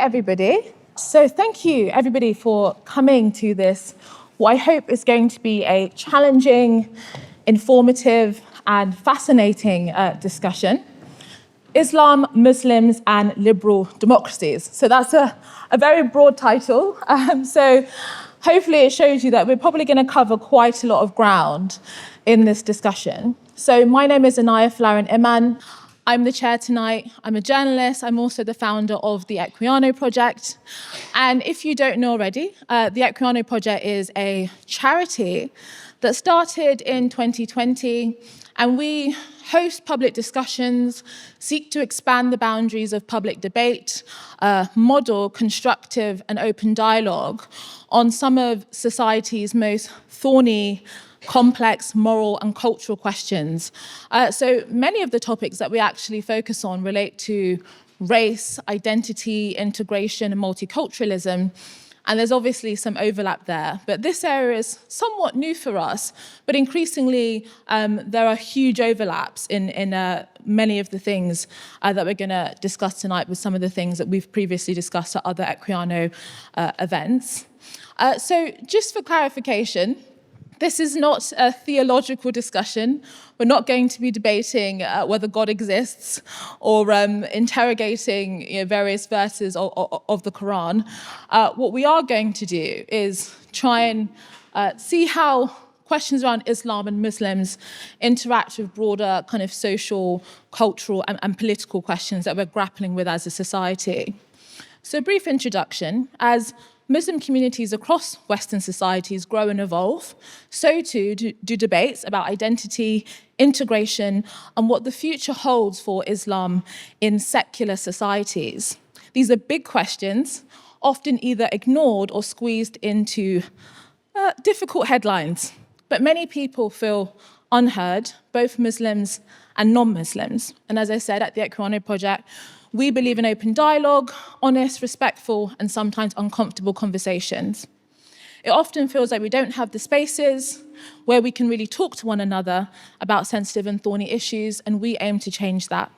everybody. So thank you, everybody, for coming to this, what I hope is going to be a challenging, informative, and fascinating discussion. Islam, Muslims, and liberal democracies. So that's a very broad title. So hopefully it shows you that we're probably going to cover quite a lot of ground in this discussion. So my name is Anaya Flaren Iman. I'm the chair tonight. I'm a journalist. I'm also the founder of the Equiano Project. And if you don't know already, the Equiano Project is a charity that started in 2020, and we host public discussions, seek to expand the boundaries of public debate, model constructive and open dialogue on some of society's most thorny, complex moral and cultural questions. So many of the topics that we actually focus on relate to race, identity, integration, and multiculturalism. And there's obviously some overlap there. But this area is somewhat new for us, but increasingly there are huge overlaps in many of the things that we're going to discuss tonight with some of the things that we've previously discussed at other Equiano events. So just for clarification, this is not a theological discussion. We're not going to be debating whether God exists or interrogating various verses of the Quran. What we are going to do is try and see how questions around Islam and Muslims interact with broader kind of social, cultural, and political questions that we're grappling with as a society. So a brief introduction. As Muslim communities across Western societies grow and evolve, so too do debates about identity, integration, and what the future holds for Islam in secular societies. These are big questions, often either ignored or squeezed into difficult headlines. But many people feel unheard, both Muslims and non-Muslims. And as I said, at the Equiano Project, we believe in open dialogue, honest, respectful, and sometimes uncomfortable conversations. It often feels like we don't have the spaces where we can really talk to one another about sensitive and thorny issues, and we aim to change that.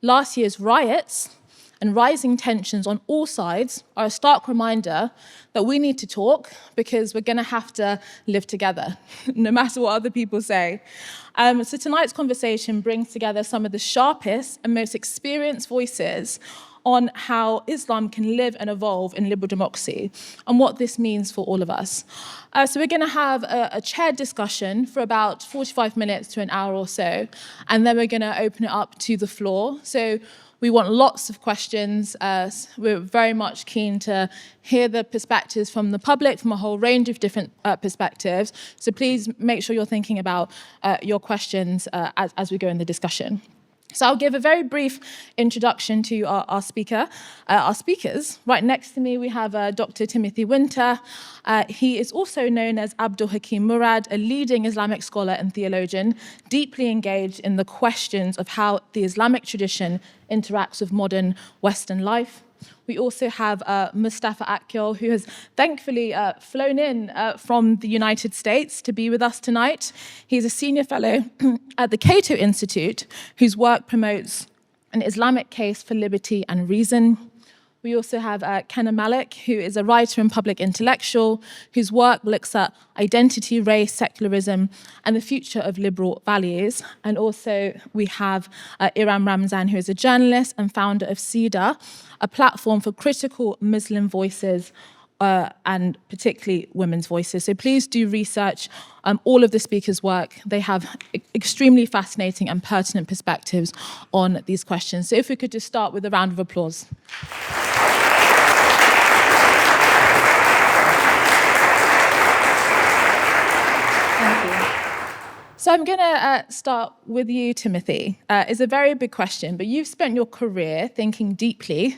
Last year's riots and rising tensions on all sides are a stark reminder that we need to talk because we're going to have to live together, no matter what other people say. So tonight's conversation brings together some of the sharpest and most experienced voices on how Islam can live and evolve in liberal democracy and what this means for all of us. So we're going to have a chaired discussion for about 45 minutes to an hour or so, and then we're going to open it up to the floor. So we want lots of questions. We're very much keen to hear the perspectives from the public, from a whole range of different perspectives. So please make sure you're thinking about your questions as we go in the discussion. So I'll give a very brief introduction to our speakers. Right next to me, we have Dr. Timothy Winter. He is also known as Abdal Hakim Murad, a leading Islamic scholar and theologian, deeply engaged in the questions of how the Islamic tradition interacts with modern Western life. We also have Mustafa Akyol, who has thankfully flown in from the United States to be with us tonight. He's a senior fellow at the Cato Institute, whose work promotes an Islamic case for liberty and reason. We also have Kenan Malik, who is a writer and public intellectual, whose work looks at identity, race, secularism, and the future of liberal values. And also we have Iram Ramzan, who is a journalist and founder of Sedaa, a platform for critical Muslim voices and particularly women's voices. So please do research all of the speakers' work. They have extremely fascinating and pertinent perspectives on these questions. So if we could just start with a round of applause. Thank you. So I'm going to start with you, Timothy. It's a very big question, but you've spent your career thinking deeply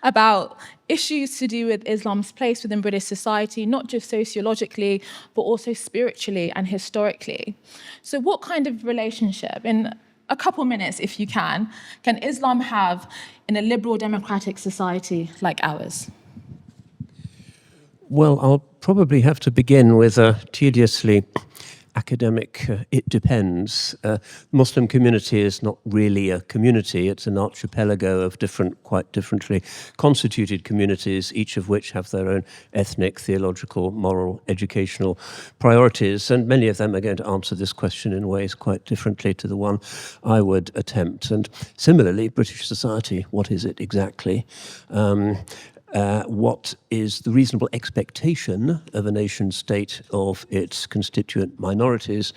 about issues to do with Islam's place within British society, not just sociologically, but also spiritually and historically. So what kind of relationship, in a couple minutes if you can Islam have in a liberal democratic society like ours? Well, I'll probably have to begin with a tediously academic it depends. Muslim community is not really a community, it's an archipelago of quite differently constituted communities, each of which have their own ethnic, theological, moral, educational priorities, and many of them are going to answer this question in ways quite differently to the one I would attempt. And similarly, British society, what is it exactly? What is the reasonable expectation of a nation state of its constituent minorities?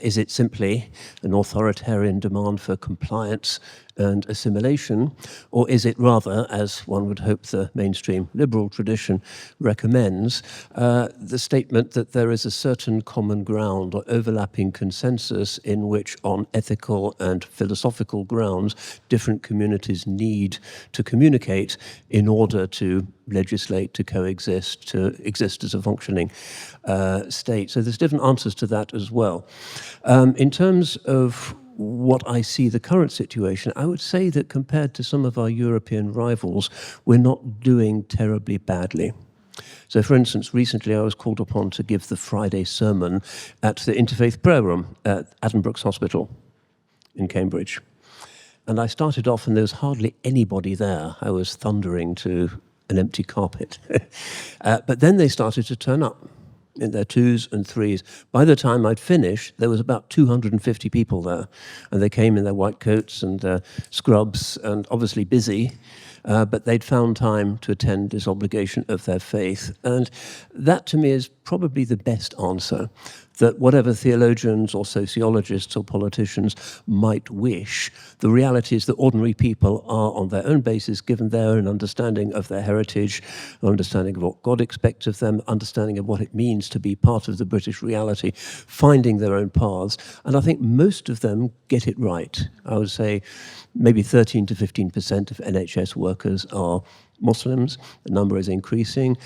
Is it simply an authoritarian demand for compliance and assimilation, or is it rather, as one would hope the mainstream liberal tradition recommends, the statement that there is a certain common ground or overlapping consensus in which, on ethical and philosophical grounds, different communities need to communicate in order to legislate, to coexist, to exist as a functioning state. So there's different answers to that as well. In terms of what I see the current situation, I would say that compared to some of our European rivals, we're not doing terribly badly. So, for instance, recently I was called upon to give the Friday sermon at the Interfaith Prayer Room at Addenbrooke's Hospital in Cambridge. And I started off and there was hardly anybody there. I was thundering to an empty carpet. But then they started to turn up in their twos and threes. By the time I'd finished, there was about 250 people there. And they came in their white coats and scrubs and obviously busy, but they'd found time to attend this obligation of their faith. And that to me is probably the best answer, that whatever theologians or sociologists or politicians might wish, the reality is that ordinary people are, on their own basis, given their own understanding of their heritage, understanding of what God expects of them, understanding of what it means to be part of the British reality, finding their own paths. And I think most of them get it right. I would say maybe 13 to 15% of NHS workers are Muslims. The number is increasing.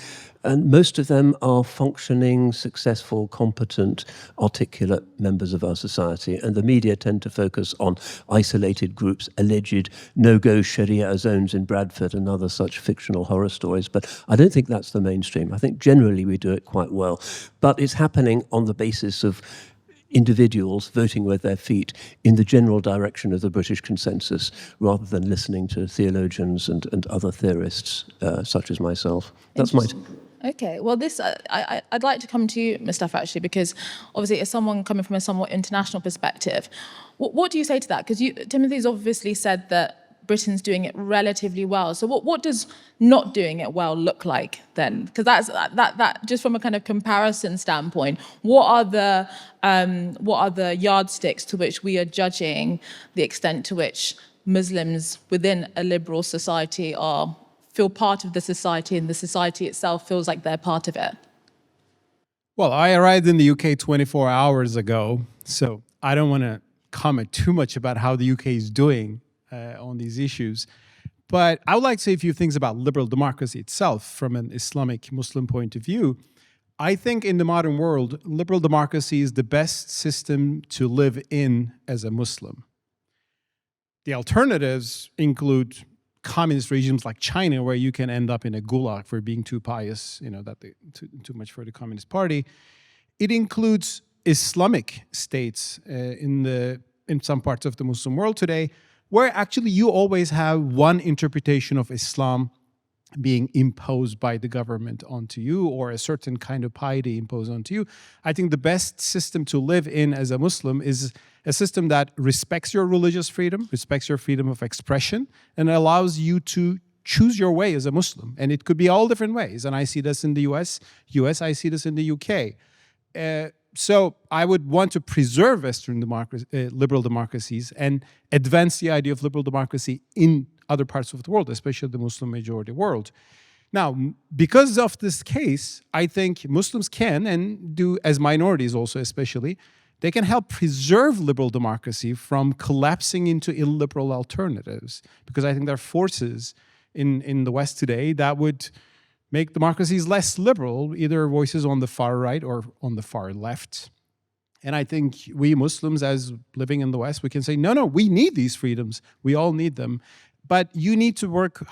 And most of them are functioning, successful, competent, articulate members of our society. And the media tend to focus on isolated groups, alleged no-go Sharia zones in Bradford and other such fictional horror stories. But I don't think that's the mainstream. I think generally we do it quite well. But it's happening on the basis of individuals voting with their feet in the general direction of the British consensus, rather than listening to theologians and other theorists such as myself. That's my... Okay, well, this I'd like to come to you, Mustafa, actually, because obviously, as someone coming from a somewhat international perspective, what do you say to that? Because Timothy's obviously said that Britain's doing it relatively well. So what does not doing it well look like then? Because that just from a kind of comparison standpoint, what are the yardsticks to which we are judging the extent to which Muslims within a liberal society feel part of the society, and the society itself feels like they're part of it? Well, I arrived in the UK 24 hours ago, so I don't want to comment too much about how the UK is doing on these issues. But I would like to say a few things about liberal democracy itself from an Islamic Muslim point of view. I think in the modern world, liberal democracy is the best system to live in as a Muslim. The alternatives include communist regimes like China, where you can end up in a gulag for being too pious, too much for the Communist Party. It includes Islamic states in some parts of the Muslim world today, where actually you always have one interpretation of Islam being imposed by the government onto you, or a certain kind of piety imposed onto you. I think the best system to live in as a Muslim is a system that respects your religious freedom, respects your freedom of expression, and allows you to choose your way as a Muslim. And it could be all different ways. And I see this in the US, I see this in the UK. So I would want to preserve Western liberal democracies and advance the idea of liberal democracy in other parts of the world, especially the Muslim majority world. Now, because of this case, I think Muslims can, and do as minorities also especially, they can help preserve liberal democracy from collapsing into illiberal alternatives. Because I think there are forces in the West today that would make democracies less liberal, either voices on the far right or on the far left. And I think we Muslims, as living in the West, we can say, no, we need these freedoms. We all need them. But you need to work,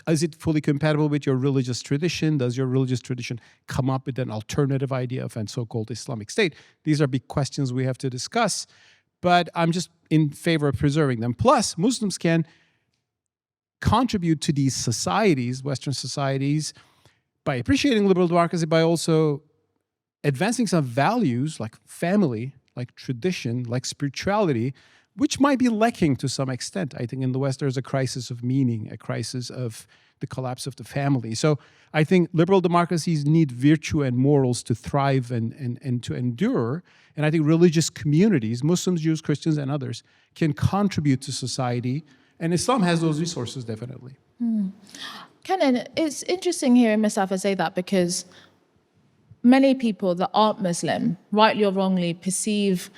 is it fully compatible with your religious tradition? Does your religious tradition come up with an alternative idea of a so-called Islamic state? These are big questions we have to discuss, but I'm just in favor of preserving them. Plus, Muslims can contribute to these societies, Western societies, by appreciating liberal democracy, by also advancing some values like family, like tradition, like spirituality, which might be lacking to some extent. I think in the West, there's a crisis of meaning, a crisis of the collapse of the family. So I think liberal democracies need virtue and morals to thrive and to endure. And I think religious communities, Muslims, Jews, Christians, and others, can contribute to society. And Islam has those resources, definitely. Kenan, it's interesting hearing Mustafa say that, because many people that aren't Muslim, rightly or wrongly, perceive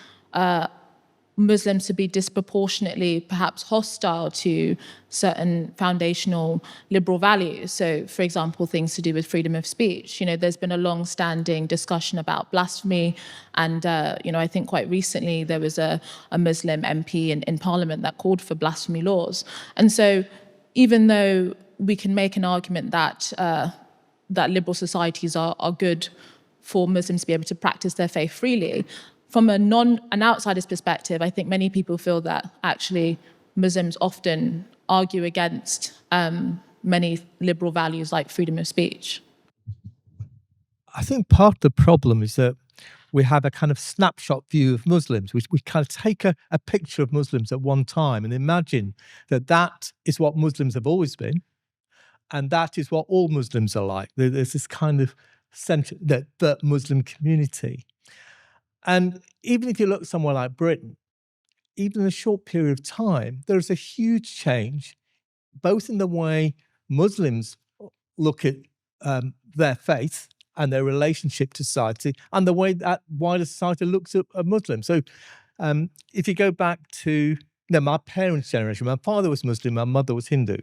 Muslims to be disproportionately perhaps hostile to certain foundational liberal values. So, for example, things to do with freedom of speech. You know, there's been a long-standing discussion about blasphemy, and you know, I think quite recently there was a Muslim MP in Parliament that called for blasphemy laws. And so, even though we can make an argument that that liberal societies are good for Muslims to be able to practice their faith freely, from an outsider's perspective, I think many people feel that actually Muslims often argue against many liberal values like freedom of speech. I think part of the problem is that we have a kind of snapshot view of Muslims. We kind of take a picture of Muslims at one time and imagine that that is what Muslims have always been, and that is what all Muslims are like. There's this kind of sense that the Muslim community. And even if you look somewhere like Britain, even in a short period of time, there's a huge change, both in the way Muslims look at their faith and their relationship to society, and the way that wider society looks at Muslims. So if you go back to my parents' generation, my father was Muslim, my mother was Hindu.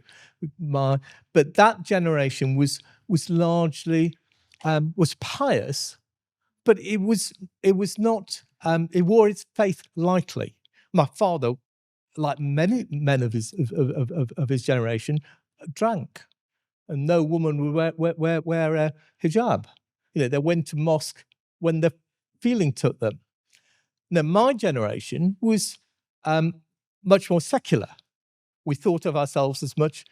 But that generation was largely, was pious, but it was not, it wore its faith lightly. My father, like many men of his generation, drank, and no woman would wear a hijab. You know, they went to mosque when the feeling took them. Now, my generation was much more secular. We thought of ourselves as much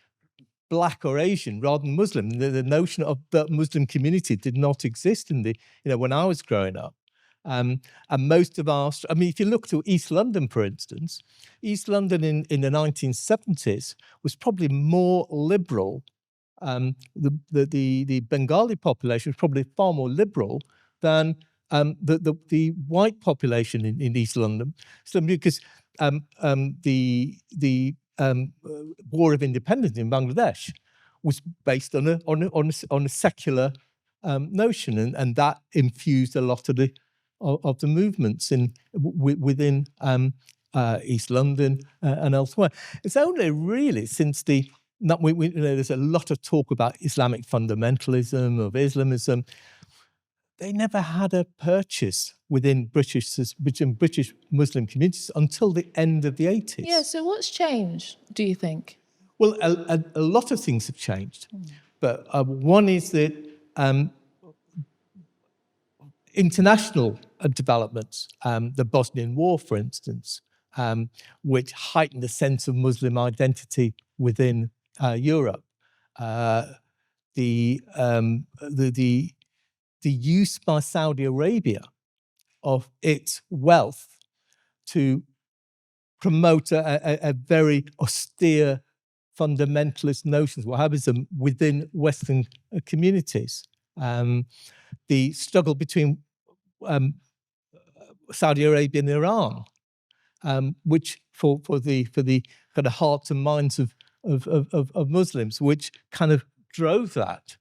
Black or Asian rather than Muslim. The notion of the Muslim community did not exist in when I was growing up. And most of if you look to East London, for instance, East London in the 1970s was probably more liberal. The Bengali population was probably far more liberal than the white population in East London. So because the War of Independence in Bangladesh was based on a secular notion, and that infused a lot of the movements within East London and elsewhere. It's only really since there's a lot of talk about Islamic fundamentalism, of Islamism. They never had a purchase within British Muslim communities until the end of the 80s. Yeah, so what's changed, do you think? Well, a lot of things have changed. But one is that international developments, the Bosnian War, for instance, which heightened the sense of Muslim identity within Europe. The use by Saudi Arabia of its wealth to promote a very austere fundamentalist notions, Wahhabism, within Western communities. The struggle between Saudi Arabia and Iran, which for the kind of hearts and minds of Muslims, which kind of drove that.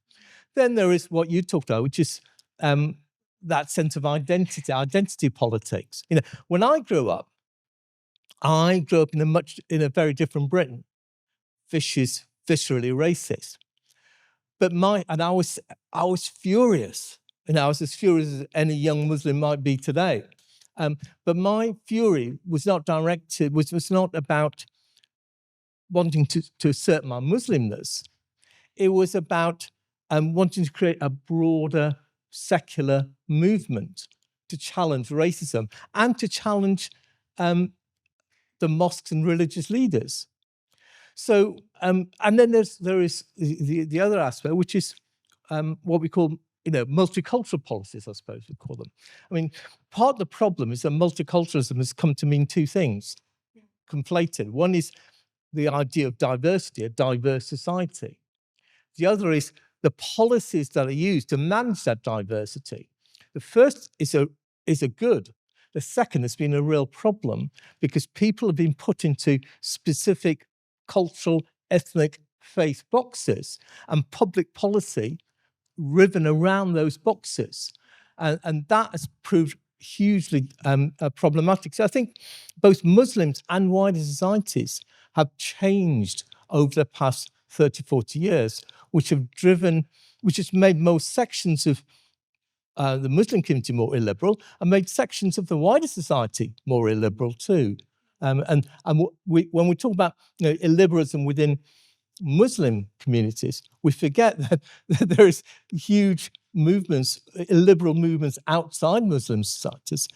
Then there is what you talked about, which is that sense of identity politics. When I grew up in a very different Britain, viscerally racist. But I was furious. I was as furious as any young Muslim might be today. But my fury was not directed, was not about wanting to assert my Muslimness. It was about wanting to create a broader secular movement to challenge racism and to challenge the mosques and religious leaders. So, and then there is the other aspect, which is what we call, multicultural policies, I suppose we call them. I mean, part of the problem is that multiculturalism has come to mean two things, conflated. One is the idea of diversity, a diverse society. The other is the policies that are used to manage that diversity. The first is a good. The second has been a real problem because people have been put into specific cultural, ethnic, faith boxes and public policy riven around those boxes. And that has proved hugely problematic. So I think both Muslims and wider societies have changed over the past 30, 40 years, which has made most sections of the Muslim community more illiberal and made sections of the wider society more illiberal too. And when we talk about illiberalism within Muslim communities, we forget that there is huge movements, illiberal movements outside Muslim societies,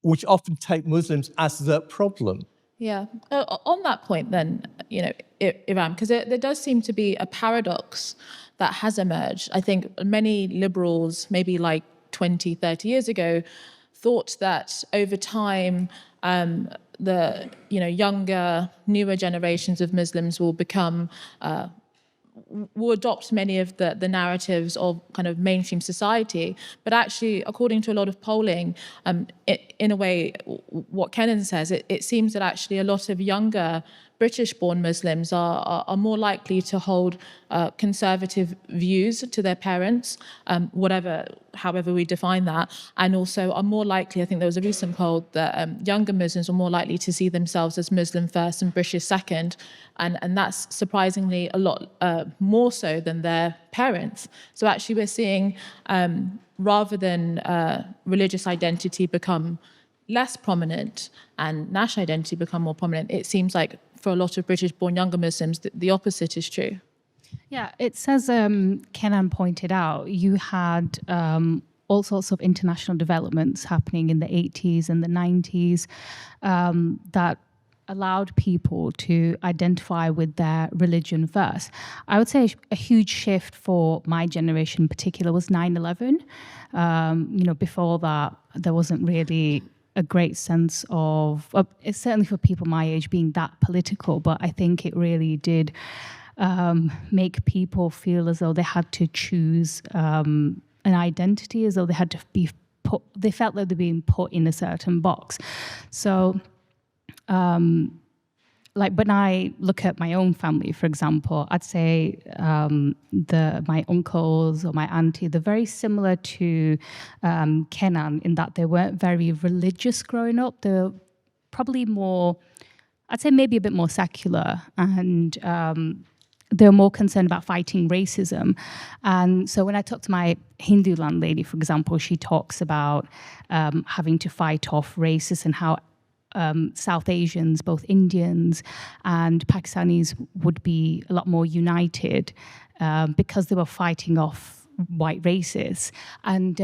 which often take Muslims as the problem. Yeah. On that point then, Iram, because there does seem to be a paradox that has emerged. I think many liberals, maybe like 20, 30 years ago, thought that over time, the younger, newer generations of Muslims will adopt many of the narratives of kind of mainstream society. But actually, according to a lot of polling, in a way, what Kenan says, it seems that actually a lot of younger British-born Muslims are more likely to hold conservative views to their parents, however we define that, and also are more likely, I think there was a recent poll, that younger Muslims are more likely to see themselves as Muslim first and British second, and that's surprisingly a lot more so than their parents. So actually we're seeing, rather than religious identity become less prominent and national identity become more prominent, it seems like for a lot of British-born younger Muslims, the opposite is true. Yeah, it's as Kenan pointed out, you had all sorts of international developments happening in the 80s and the 90s that allowed people to identify with their religion first. I would say a huge shift for my generation in particular was 9/11. Before that, there wasn't really a great sense of, it's certainly for people my age, being that political, but I think it really did make people feel as though they had to choose an identity, as though they had to be they felt like they're being put in a certain box. So, when I look at my own family, for example, I'd say my uncles or my auntie, they're very similar to Kenan in that they weren't very religious growing up. They're probably more, I'd say maybe a bit more secular, and they're more concerned about fighting racism. And so when I talk to my Hindu landlady, for example, she talks about having to fight off racism and how South Asians, both Indians and Pakistanis, would be a lot more united because they were fighting off white racists. And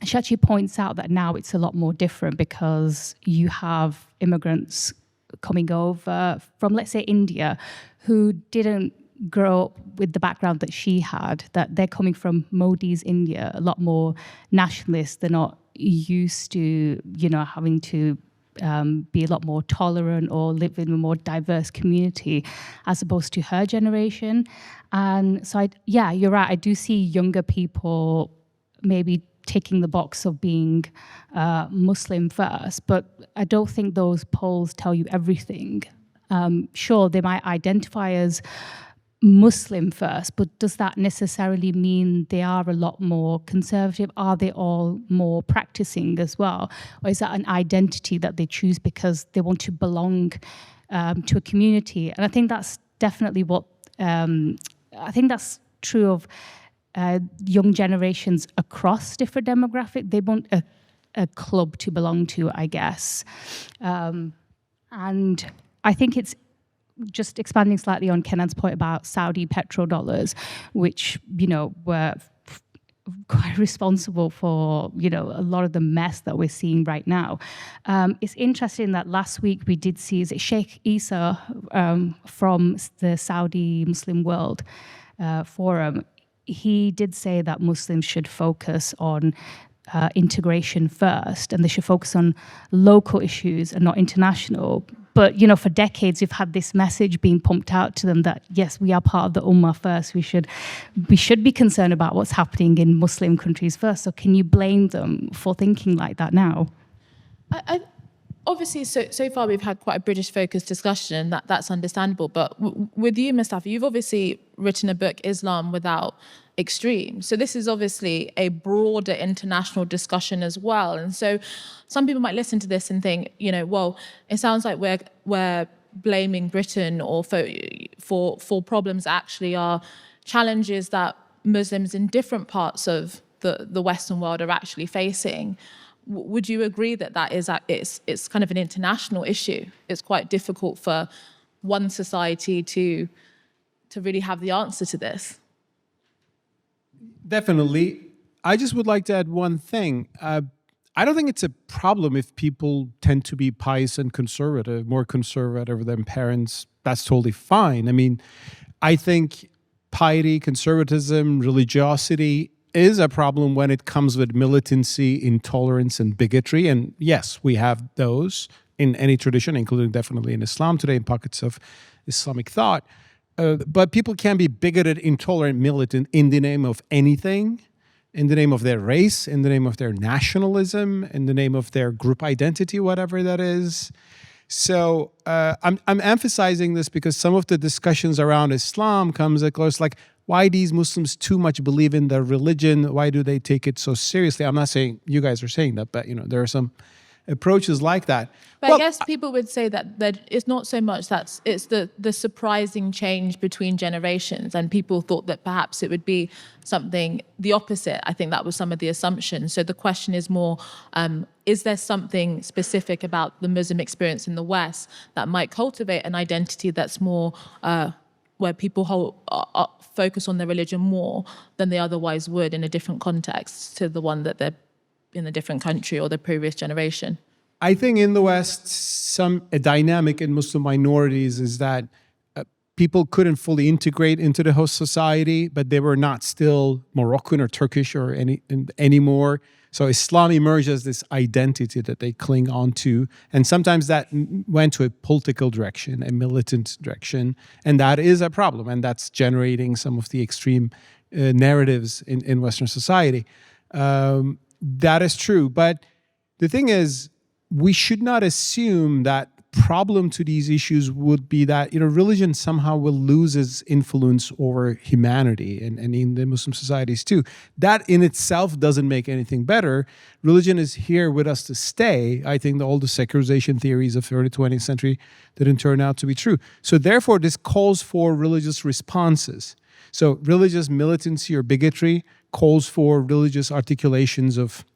she actually points out that now it's a lot more different because you have immigrants coming over from, let's say, India, who didn't grow up with the background that she had, that they're coming from Modi's India, a lot more nationalist. They're not used to, having to be a lot more tolerant or live in a more diverse community as opposed to her generation. And so, you're right. I do see younger people maybe ticking the box of being Muslim first, but I don't think those polls tell you everything. Sure, they might identify as Muslim first, but does that necessarily mean they are a lot more conservative? Are they all more practicing as well? Or is that an identity that they choose because they want to belong to a community? And I think that's definitely what, I think that's true of young generations across different demographics. They want a club to belong to, I guess. And I think it's just expanding slightly on Kenan's point about Saudi petrodollars, which, were quite responsible for, a lot of the mess that we're seeing right now. It's interesting that last week we did see Sheikh Isa from the Saudi Muslim World Forum. He did say that Muslims should focus on integration first, and they should focus on local issues and not international. But, for decades, we've had this message being pumped out to them that, yes, we are part of the Ummah first. We should be concerned about what's happening in Muslim countries first. So can you blame them for thinking like that now? Obviously, so far we've had quite a British-focused discussion, and that's understandable. But with you, Mustafa, you've obviously written a book, Islam Without Extremes. So this is obviously a broader international discussion as well. And so some people might listen to this and think, well, it sounds like we're blaming Britain or for problems that actually are challenges that Muslims in different parts of the Western world are actually facing. Would you agree that it's kind of an international issue? It's quite difficult for one society to really have the answer to this. Definitely. I just would like to add one thing. I don't think it's a problem if people tend to be pious and conservative, more conservative than parents. That's totally fine. I mean, I think piety, conservatism, religiosity is a problem when it comes with militancy, intolerance, and bigotry. And yes, we have those in any tradition, including definitely in Islam today, in pockets of Islamic thought. But people can be bigoted, intolerant, militant in the name of anything, in the name of their race, in the name of their nationalism, in the name of their group identity, whatever that is. So I'm emphasizing this because some of the discussions around Islam comes across like, why these Muslims too much believe in their religion? Why do they take it so seriously? I'm not saying you guys are saying that, but there are some approaches like that. But I guess people would say that it's not so much that it's the surprising change between generations, and people thought that perhaps it would be something the opposite. I think that was some of the assumptions. So the question is more, is there something specific about the Muslim experience in the West that might cultivate an identity that's more where people focus on their religion more than they otherwise would in a different context to the one that they're in a different country or the previous generation? I think in the West, a dynamic in Muslim minorities is that people couldn't fully integrate into the host society, but they were not still Moroccan or Turkish or anymore. So Islam emerged as this identity that they cling on to. And sometimes that went to a political direction, a militant direction. And that is a problem. And that's generating some of the extreme narratives in Western society. That is true. But the thing is, we should not assume that problem to these issues would be that religion somehow will lose its influence over humanity and in the Muslim societies too. That in itself doesn't make anything better. Religion is here with us to stay. I think all the secularization theories of the early 20th century didn't turn out to be true. So therefore, this calls for religious responses. So religious militancy or bigotry calls for religious articulations of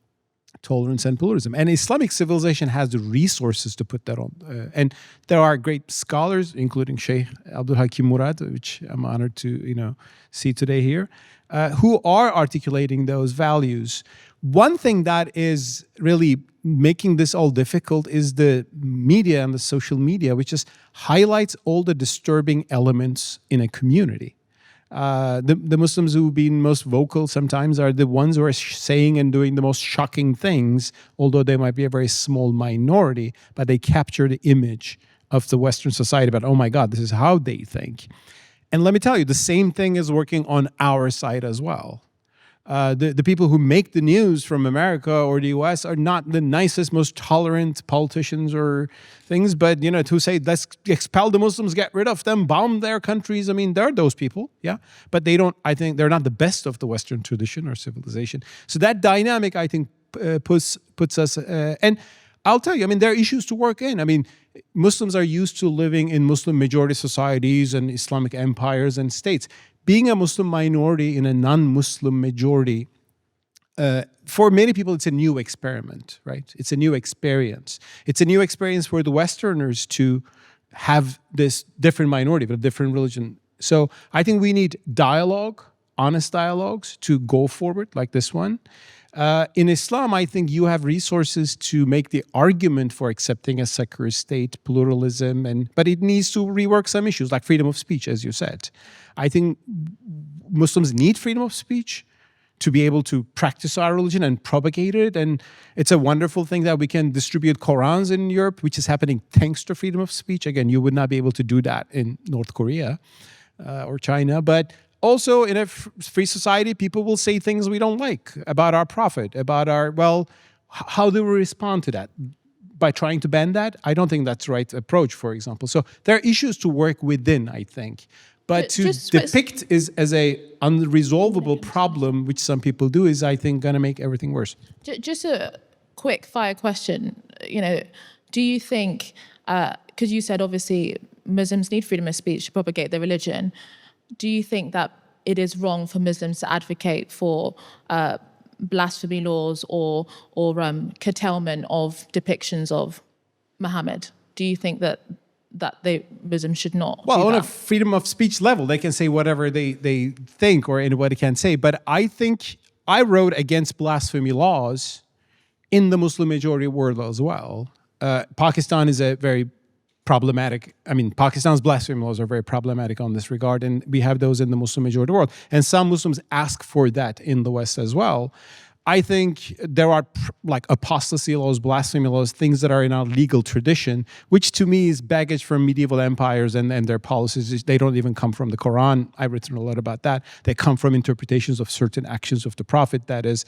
tolerance and pluralism. And Islamic civilization has the resources to put that on. And there are great scholars, including Sheikh Hakim Murad, which I'm honored to see today here, who are articulating those values. One thing that is really making this all difficult is the media and the social media, which just highlights all the disturbing elements in a community. The Muslims who've been most vocal sometimes are the ones who are saying and doing the most shocking things, although they might be a very small minority, but they capture the image of the Western society about, oh my God, this is how they think. And let me tell you, the same thing is working on our side as well. The people who make the news from America or the US are not the nicest, most tolerant politicians or things, but to say let's expel the Muslims, get rid of them, bomb their countries. I mean, there are those people, yeah, but I think they're not the best of the Western tradition or civilization. So that dynamic, I think, puts us, and I'll tell you, I mean, there are issues to work in. I mean, Muslims are used to living in Muslim majority societies and Islamic empires and states. Being a Muslim minority in a non-Muslim majority, for many people, it's a new experiment, right? It's a new experience. It's a new experience for the Westerners to have this different minority, but a different religion. So I think we need dialogue, honest dialogues to go forward like this one. In Islam, I think you have resources to make the argument for accepting a secular state, pluralism, but it needs to rework some issues like freedom of speech, as you said. I think Muslims need freedom of speech to be able to practice our religion and propagate it. And it's a wonderful thing that we can distribute Qurans in Europe, which is happening thanks to freedom of speech. Again, you would not be able to do that in North Korea or China. But also in a free society, people will say things we don't like about our prophet, about our, well, how do we respond to that? By trying to ban that? I don't think that's the right approach, for example. So there are issues to work within, I think. But to depict is as a unresolvable problem, which some people do, is, I think, going to make everything worse. Just a quick fire question. Do you think, because you said obviously Muslims need freedom of speech to propagate their religion, do you think that it is wrong for Muslims to advocate for blasphemy laws or curtailment of depictions of Muhammad? Do you think that Muslims should not? Well, on a freedom of speech level, they can say whatever they think or anybody can say. But I think I wrote against blasphemy laws in the Muslim majority world as well. Pakistan is a very problematic. I mean, Pakistan's blasphemy laws are very problematic on this regard, and we have those in the Muslim majority world. And some Muslims ask for that in the West as well. I think there are like apostasy laws, blasphemy laws, things that are in our legal tradition, which to me is baggage from medieval empires and their policies. They don't even come from the Quran. I've written a lot about that. They come from interpretations of certain actions of the Prophet. That is,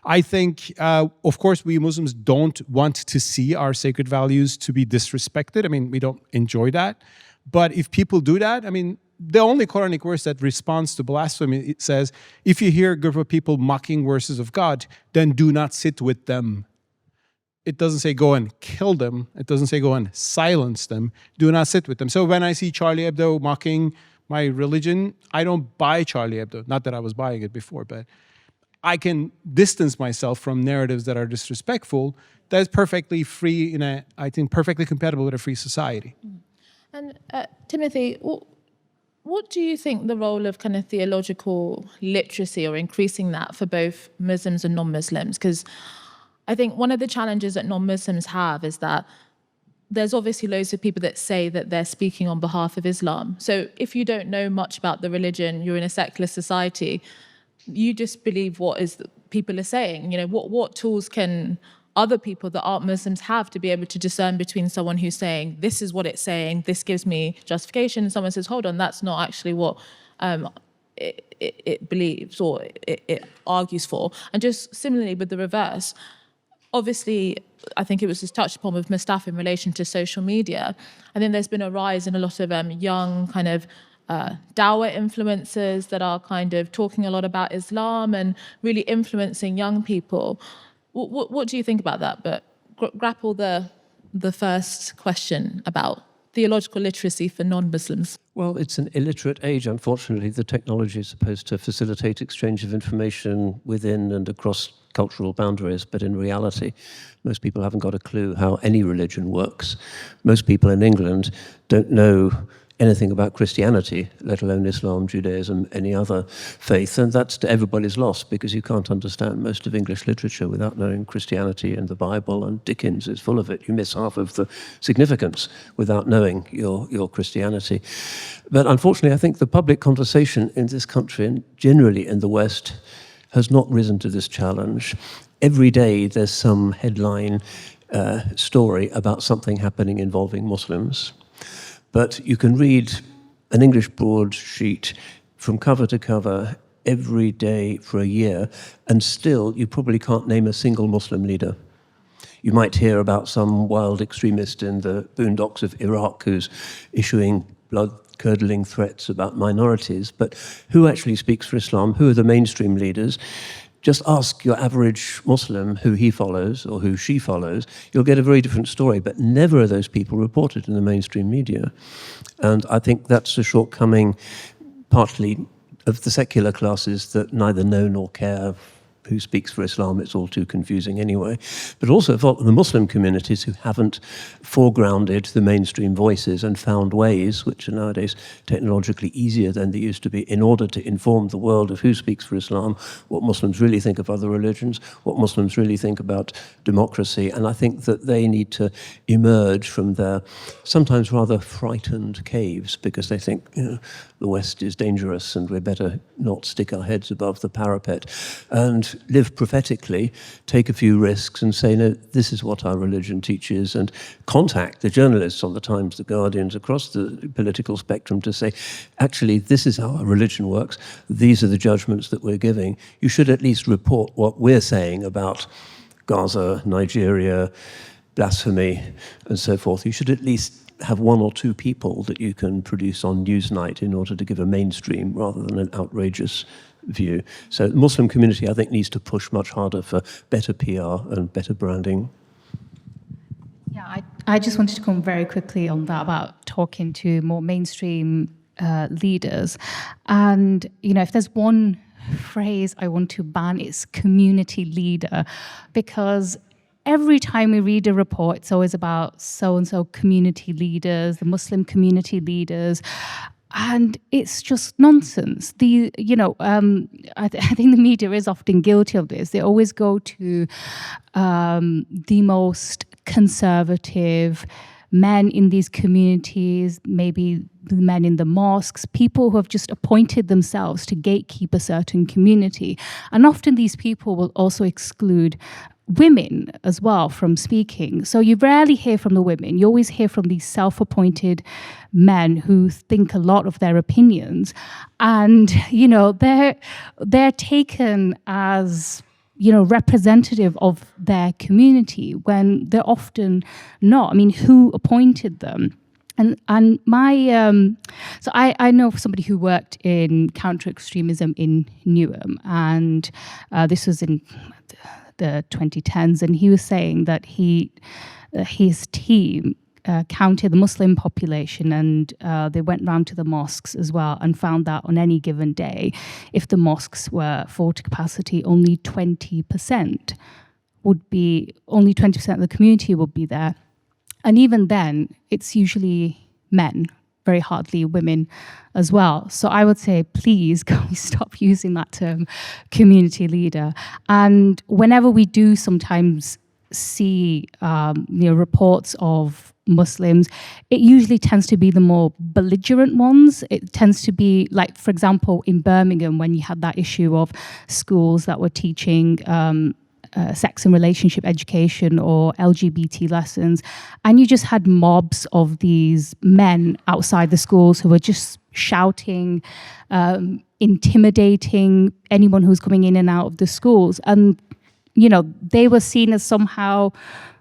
I think, of course, we Muslims don't want to see our sacred values to be disrespected. I mean, we don't enjoy that. But if people do that, I mean, the only Quranic verse that responds to blasphemy, it says, if you hear a group of people mocking verses of God, then do not sit with them. It doesn't say go and kill them. It doesn't say go and silence them. Do not sit with them. So when I see Charlie Hebdo mocking my religion, I don't buy Charlie Hebdo. Not that I was buying it before, but I can distance myself from narratives that are disrespectful. That is perfectly free I think, perfectly compatible with a free society. And Timothy, what do you think the role of kind of theological literacy or increasing that for both Muslims and non-Muslims? Because I think one of the challenges that non-Muslims have is that there's obviously loads of people that say that they're speaking on behalf of Islam. So if you don't know much about the religion, you're in a secular society, you just believe what people are saying. What tools can other people that aren't Muslims have to be able to discern between someone who's saying, this is what it's saying, this gives me justification, and someone says, hold on, that's not actually what it believes or it argues for. And just similarly with the reverse, obviously, I think it was just touched upon with Mustafa in relation to social media. I think there's been a rise in a lot of young kind of dawah influencers that are kind of talking a lot about Islam and really influencing young people. What do you think about that? But grapple the first question about theological literacy for non-Muslims. Well, it's an illiterate age, unfortunately. The technology is supposed to facilitate exchange of information within and across cultural boundaries, but in reality, most people haven't got a clue how any religion works. Most people in England don't know anything about Christianity, let alone Islam, Judaism, any other faith, and that's to everybody's loss, because you can't understand most of English literature without knowing Christianity and the Bible, and Dickens is full of it. You miss half of the significance without knowing your Christianity. But unfortunately, I think the public conversation in this country, and generally in the West, has not risen to this challenge. Every day there's some headline story about something happening involving Muslims. But you can read an English broadsheet from cover to cover every day for a year, and still you probably can't name a single Muslim leader. You might hear about some wild extremist in the boondocks of Iraq who's issuing blood-curdling threats about minorities, but who actually speaks for Islam? Who are the mainstream leaders? Just ask your average Muslim who he follows or who she follows, you'll get a very different story, but never are those people reported in the mainstream media. And I think that's a shortcoming partly of the secular classes that neither know nor care who speaks for Islam, it's all too confusing anyway, but also for the Muslim communities who haven't foregrounded the mainstream voices and found ways, which are nowadays technologically easier than they used to be, in order to inform the world of who speaks for Islam, what Muslims really think of other religions, what Muslims really think about democracy. And I think that they need to emerge from their sometimes rather frightened caves, because they think, the West is dangerous and we're better not stick our heads above the parapet, and live prophetically, take a few risks and say, no, this is what our religion teaches, and contact the journalists on the Times, the Guardians, across the political spectrum to say, actually, this is how our religion works. These are the judgments that we're giving. You should at least report what we're saying about Gaza, Nigeria, blasphemy, and so forth. You should at least have one or two people that you can produce on Newsnight in order to give a mainstream rather than an outrageous view. So the Muslim community, I think, needs to push much harder for better PR and better branding. Yeah, I just wanted to come very quickly on that about talking to more mainstream leaders. And, if there's one phrase I want to ban, it's community leader, because every time we read a report, it's always about so-and-so community leaders, the Muslim community leaders, and it's just nonsense. I think the media is often guilty of this. They always go to the most conservative men in these communities, maybe the men in the mosques, people who have just appointed themselves to gatekeep a certain community. And often these people will also exclude women as well from speaking. So you rarely hear from the women. You always hear from these self-appointed men who think a lot of their opinions. And, they're taken as, representative of their community when they're often not. I mean, who appointed them? And my, so I know somebody who worked in counter-extremism in Newham, and this was in the 2010s, and he was saying that his team counted the Muslim population, and they went round to the mosques as well and found that on any given day, if the mosques were full to capacity, only 20% of the community would be there. And even then, it's usually men, very hardly women as well. So I would say, please, can we stop using that term, community leader? And whenever we do sometimes see reports of Muslims, it usually tends to be the more belligerent ones. It tends to be like, for example, in Birmingham, when you had that issue of schools that were teaching sex and relationship education or LGBT lessons, and you just had mobs of these men outside the schools who were just shouting, intimidating anyone who's coming in and out of the schools. And they were seen as somehow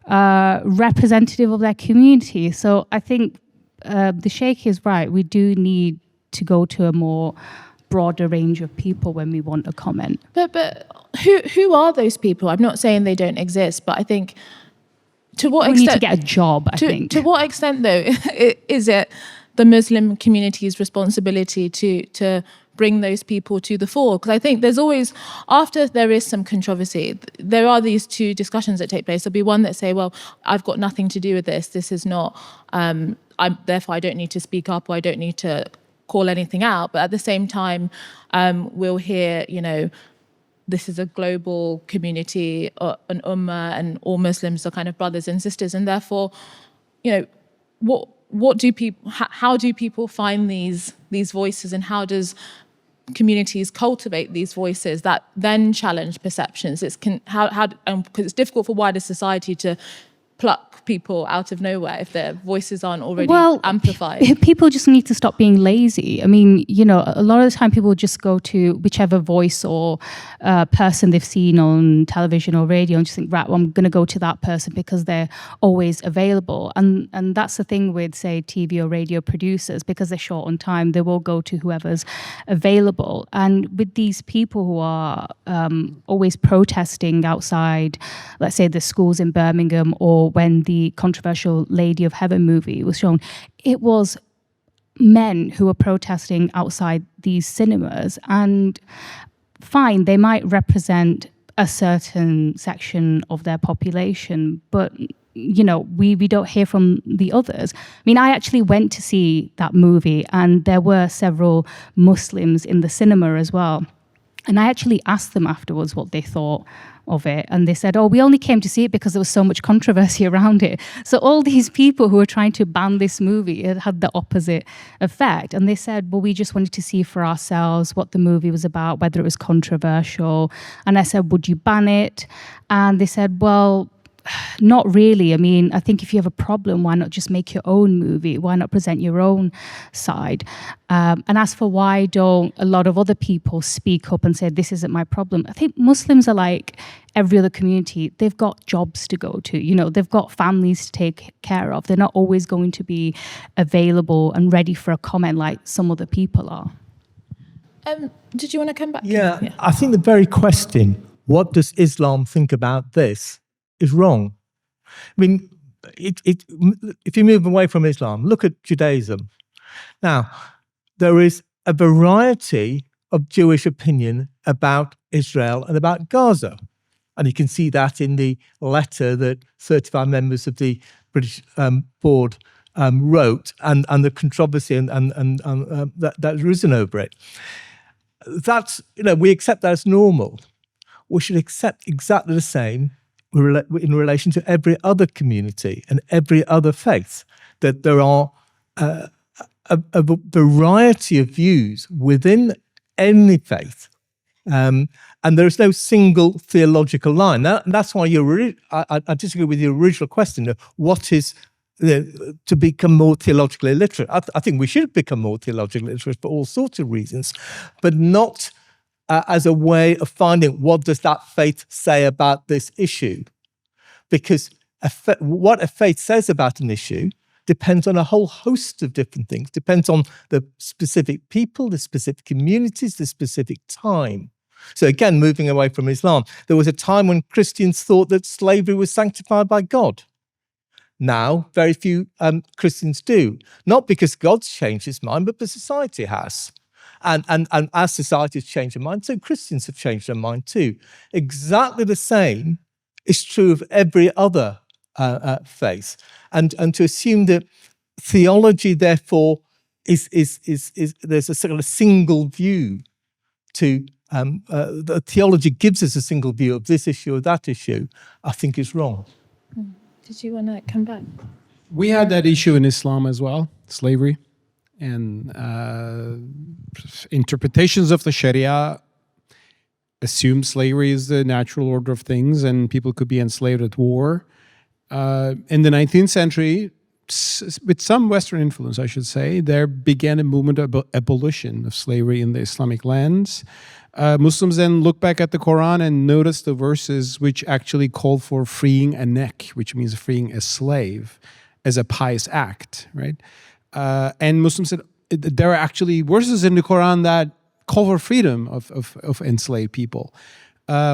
representative of their community. So I think the Sheikh is right. We do need to go to a more broader range of people when we want a comment. But who are those people? I'm not saying they don't exist, but I think to what extent... We need to get a job, I think. To what extent, though, is it the Muslim community's responsibility to bring those people to the fore? Because I think there's always, after there is some controversy, there are these two discussions that take place. There'll be one that say, well, I've got nothing to do with this. This is not, therefore I don't need to speak up, or I don't need to call anything out. But at the same time, we'll hear, this is a global community, an ummah, and all Muslims are kind of brothers and sisters. And therefore, how do people find these voices, and how does communities cultivate these voices that then challenge perceptions? Because it's difficult for wider society to pluck people out of nowhere if their voices aren't already amplified. People just need to stop being lazy. I mean, a lot of the time people just go to whichever voice or person they've seen on television or radio and just think, right, well, I'm going to go to that person because they're always available. And that's the thing with, say, TV or radio producers, because they're short on time, they will go to whoever's available. And with these people who are always protesting outside, let's say the schools in Birmingham, or when the controversial Lady of Heaven movie was shown, it was men who were protesting outside these cinemas. And fine, they might represent a certain section of their population, but you know, we don't hear from the others. I mean, I actually went to see that movie, and there were several Muslims in the cinema as well. And I actually asked them afterwards what they thought of it. And they said, oh, we only came to see it because there was so much controversy around it. So all these people who were trying to ban this movie, it had the opposite effect. And they said, well, we just wanted to see for ourselves what the movie was about, whether it was controversial. And I said, would you ban it? And they said, well, not really. I mean, I think if you have a problem, why not just make your own movie? Why not present your own side? And as for why don't a lot of other people speak up and say, this isn't my problem? I think Muslims are like every other community. They've got jobs to go to. You know, they've got families to take care of. They're not always going to be available and ready for a comment like some other people are. Did you want to come back? Yeah, I think the very question, what does Islam think about this, is wrong. I mean, if you move away from Islam, look at Judaism. Now, there is a variety of Jewish opinion about Israel and about Gaza. And you can see that in the letter that 35 members of the British board wrote, and the controversy and that's risen over it. That's, you know, we accept that as normal. We should accept exactly the same in relation to every other community and every other faith, that there are a variety of views within any faith, and there is no single theological line. That's why I disagree with your original question of what is to become more theologically literate. I think we should become more theologically literate for all sorts of reasons, but not as a way of finding what does that faith say about this issue. Because what a faith says about an issue depends on a whole host of different things. Depends on the specific people, the specific communities, the specific time. So again, moving away from Islam, there was a time when Christians thought that slavery was sanctified by God. Now, very few Christians do. Not because God's changed his mind, but because society has. And as society has changed their mind, so Christians have changed their mind too. Exactly the same is true of every other faith. And to assume that theology, therefore, is there's a sort of a single view to the theology gives us a single view of this issue or that issue, I think is wrong. Did you want to come back? We had that issue in Islam as well, slavery. And interpretations of the Sharia assume slavery is the natural order of things and people could be enslaved at war. In the 19th century, with some Western influence, I should say, there began a movement of abolition of slavery in the Islamic lands. Muslims then look back at the Quran and notice the verses which actually call for freeing a neck, which means freeing a slave, as a pious act, right? And Muslims said there are actually verses in the Quran that call for freedom of enslaved people,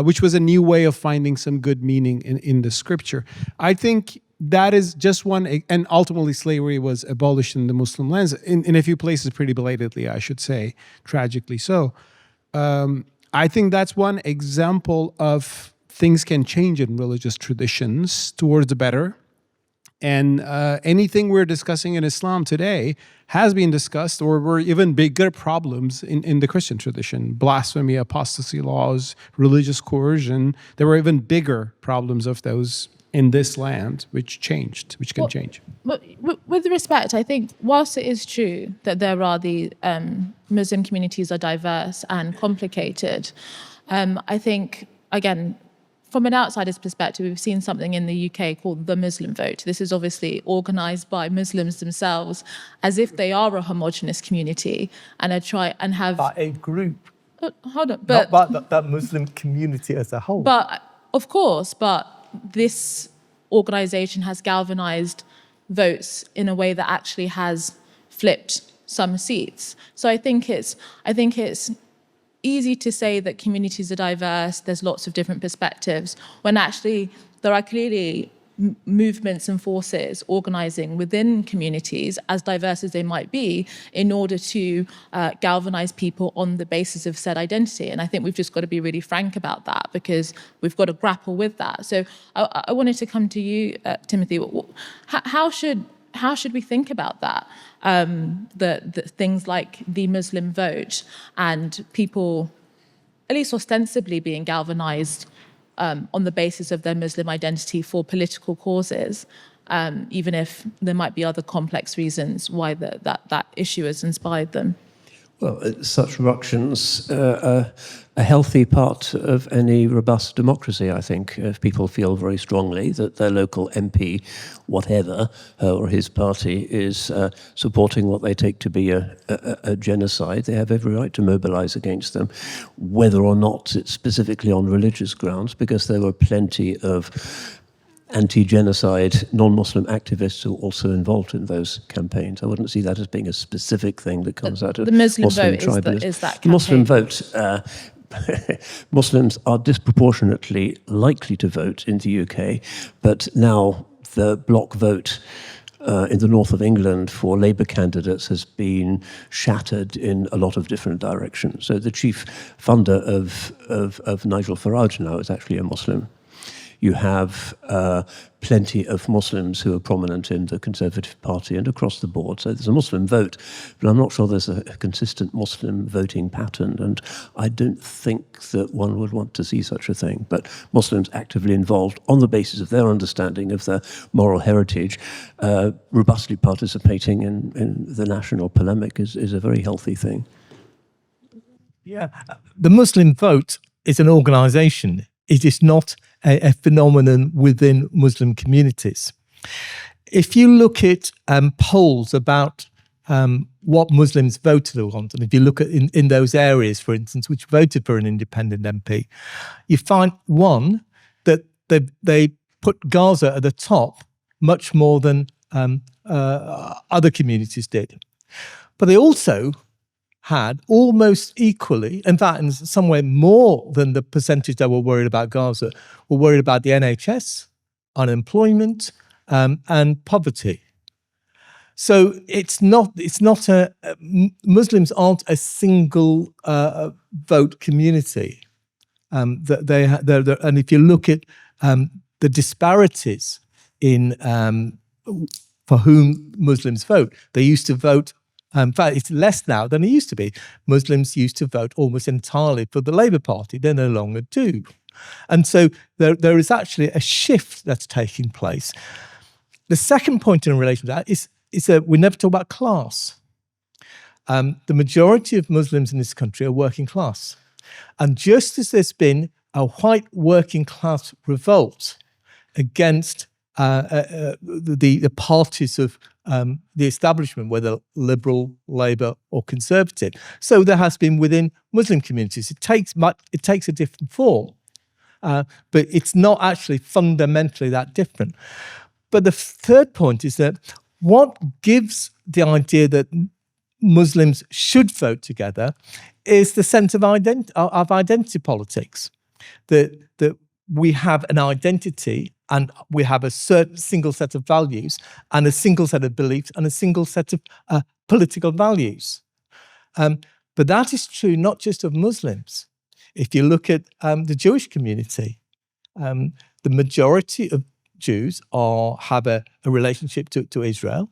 which was a new way of finding some good meaning in the scripture. I think that is just one, and ultimately slavery was abolished in the Muslim lands, in a few places pretty belatedly, I should say, tragically so. I think that's one example of things can change in religious traditions towards the better. And anything we're discussing in Islam today has been discussed, or were even bigger problems in the Christian tradition. Blasphemy, apostasy laws, religious coercion. There were even bigger problems of those in this land, which changed, which can change. But with respect, I think whilst it is true that there are the Muslim communities are diverse and complicated, I think, again, from an outsider's perspective, we've seen something in the UK called the Muslim vote. This is obviously organised by Muslims themselves, as if they are a homogenous community and have By a group. Hold on, but not by that Muslim community as a whole. But of course, but this organisation has galvanised votes in a way that actually has flipped some seats. So I think it's easy to say that communities are diverse, there's lots of different perspectives, when actually there are clearly movements and forces organizing within communities, as diverse as they might be, in order to galvanize people on the basis of said identity. And I think we've just got to be really frank about that, because we've got to grapple with that. So I wanted to come to you, Timothy. How should we think about that? The things like the Muslim vote and people, at least ostensibly, being galvanized on the basis of their Muslim identity for political causes, even if there might be other complex reasons why that issue has inspired them. Well, such ructions are a healthy part of any robust democracy, I think. If people feel very strongly that their local MP, whatever, her or his party, is supporting what they take to be a genocide, they have every right to mobilize against them, whether or not it's specifically on religious grounds, because there were plenty of anti-genocide non-Muslim activists who are also involved in those campaigns. I wouldn't see that as being a specific thing that comes out of the Muslim Muslim vote tribalism. is that The Muslim campaign. vote, Muslims are disproportionately likely to vote in the UK, but now the block vote in the north of England for Labour candidates has been shattered in a lot of different directions. So the chief funder of Nigel Farage now is actually a Muslim. You have plenty of Muslims who are prominent in the Conservative Party and across the board. So there's a Muslim vote, but I'm not sure there's a consistent Muslim voting pattern, and I don't think that one would want to see such a thing. But Muslims actively involved on the basis of their understanding of their moral heritage, robustly participating in the national polemic is a very healthy thing. Yeah, the Muslim vote is an organisation. It is not a phenomenon within Muslim communities. If you look at polls about what Muslims voted on, and if you look at in those areas, for instance, which voted for an independent MP, you find, one, that they put Gaza at the top much more than other communities did. But they also had almost equally, in fact, in some way more than the percentage that were worried about Gaza, were worried about the NHS, unemployment, and poverty. So it's not Muslims aren't a single vote community. And if you look at the disparities in for whom Muslims vote, they used to vote. In fact, it's less now than it used to be. Muslims used to vote almost entirely for the Labour Party. They no longer do. And so there is actually a shift that's taking place. The second point in relation to that is that we never talk about class. The majority of Muslims in this country are working class. And just as there's been a white working class revolt against the parties of the establishment, whether liberal, Labour or Conservative. So there has been within Muslim communities. It takes a different form, but it's not actually fundamentally that different. But the third point is that what gives the idea that Muslims should vote together is the sense of identity politics, that we have an identity and we have a certain single set of values and a single set of beliefs and a single set of political values. But that is true not just of Muslims. If you look at the Jewish community, the majority of Jews have a relationship to Israel,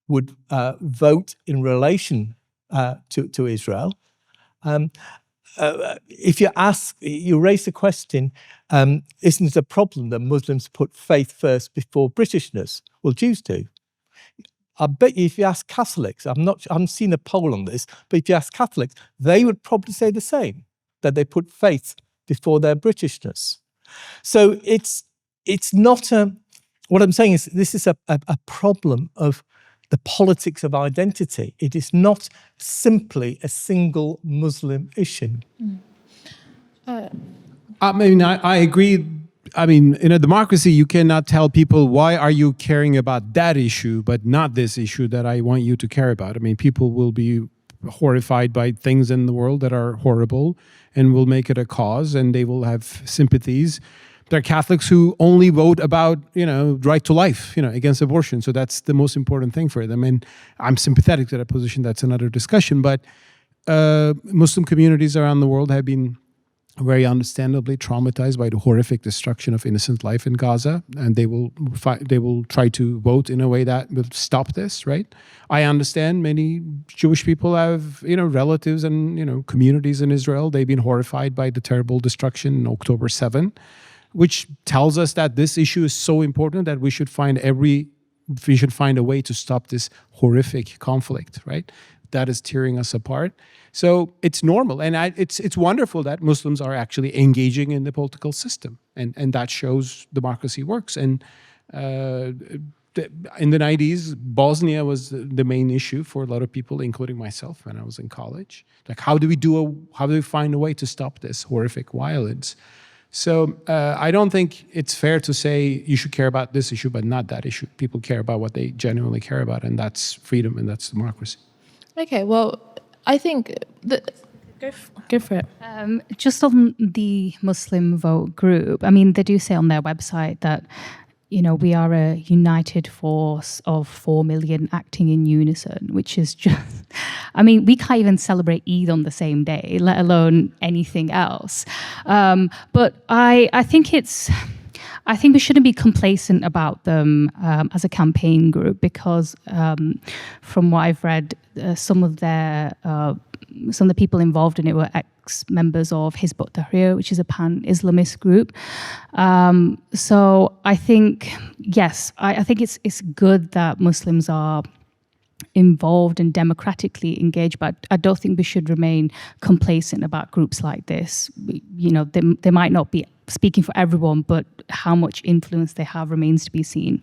would vote in relation to Israel. If you raise the question, isn't it a problem that Muslims put faith first before Britishness? Well, Jews do. I bet you if you ask Catholics, I haven't seen a poll on this, but if you ask Catholics, they would probably say the same, that they put faith before their Britishness. So it's not what I'm saying is this is a problem of the politics of identity. It is not simply a single Muslim issue. I agree. I mean, in a democracy, you cannot tell people, why are you caring about that issue, but not this issue that I want you to care about? I mean, people will be horrified by things in the world that are horrible and will make it a cause, and they will have sympathies. There are Catholics who only vote about, right to life, against abortion. So that's the most important thing for them. And I'm sympathetic to that position. That's another discussion. But Muslim communities around the world have been very understandably traumatized by the horrific destruction of innocent life in Gaza, and they will try to vote in a way that will stop this, right? I understand many Jewish people have, relatives and, communities in Israel. They've been horrified by the terrible destruction in October 7, which tells us that this issue is so important that we should find a way to stop this horrific conflict, right? That is tearing us apart. So it's normal, and it's wonderful that Muslims are actually engaging in the political system, and that shows democracy works. And in the 90s, Bosnia was the main issue for a lot of people, including myself when I was in college. Like, how do we find a way to stop this horrific violence? So I don't think it's fair to say you should care about this issue, but not that issue. People care about what they genuinely care about, and that's freedom and that's democracy. Okay, well, I think go for it. Just on the Muslim Vote group, I mean, they do say on their website that, we are a united force of 4 million acting in unison, which is just, I mean, we can't even celebrate Eid on the same day, let alone anything else. But I think we shouldn't be complacent about them as a campaign group, because from what I've read, some of the people involved in it were ex-members of Hizb ut-Tahrir, which is a pan-Islamist group. So I think, yes, I think it's good that Muslims are involved and democratically engaged, but I don't think we should remain complacent about groups like this. They might not be speaking for everyone, but how much influence they have remains to be seen.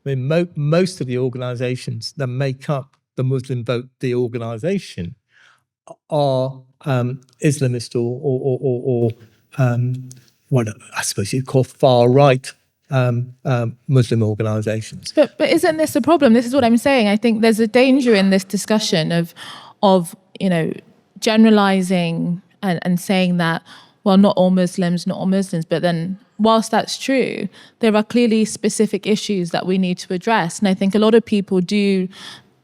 I mean, most of the organisations that make up the Muslim Vote, the organisation, are Islamist or what I suppose you'd call far right Muslim organisations. But isn't this a problem? This is what I'm saying. I think there's a danger in this discussion of generalising and saying that, well, not all Muslims, but then whilst that's true, there are clearly specific issues that we need to address. And I think a lot of people do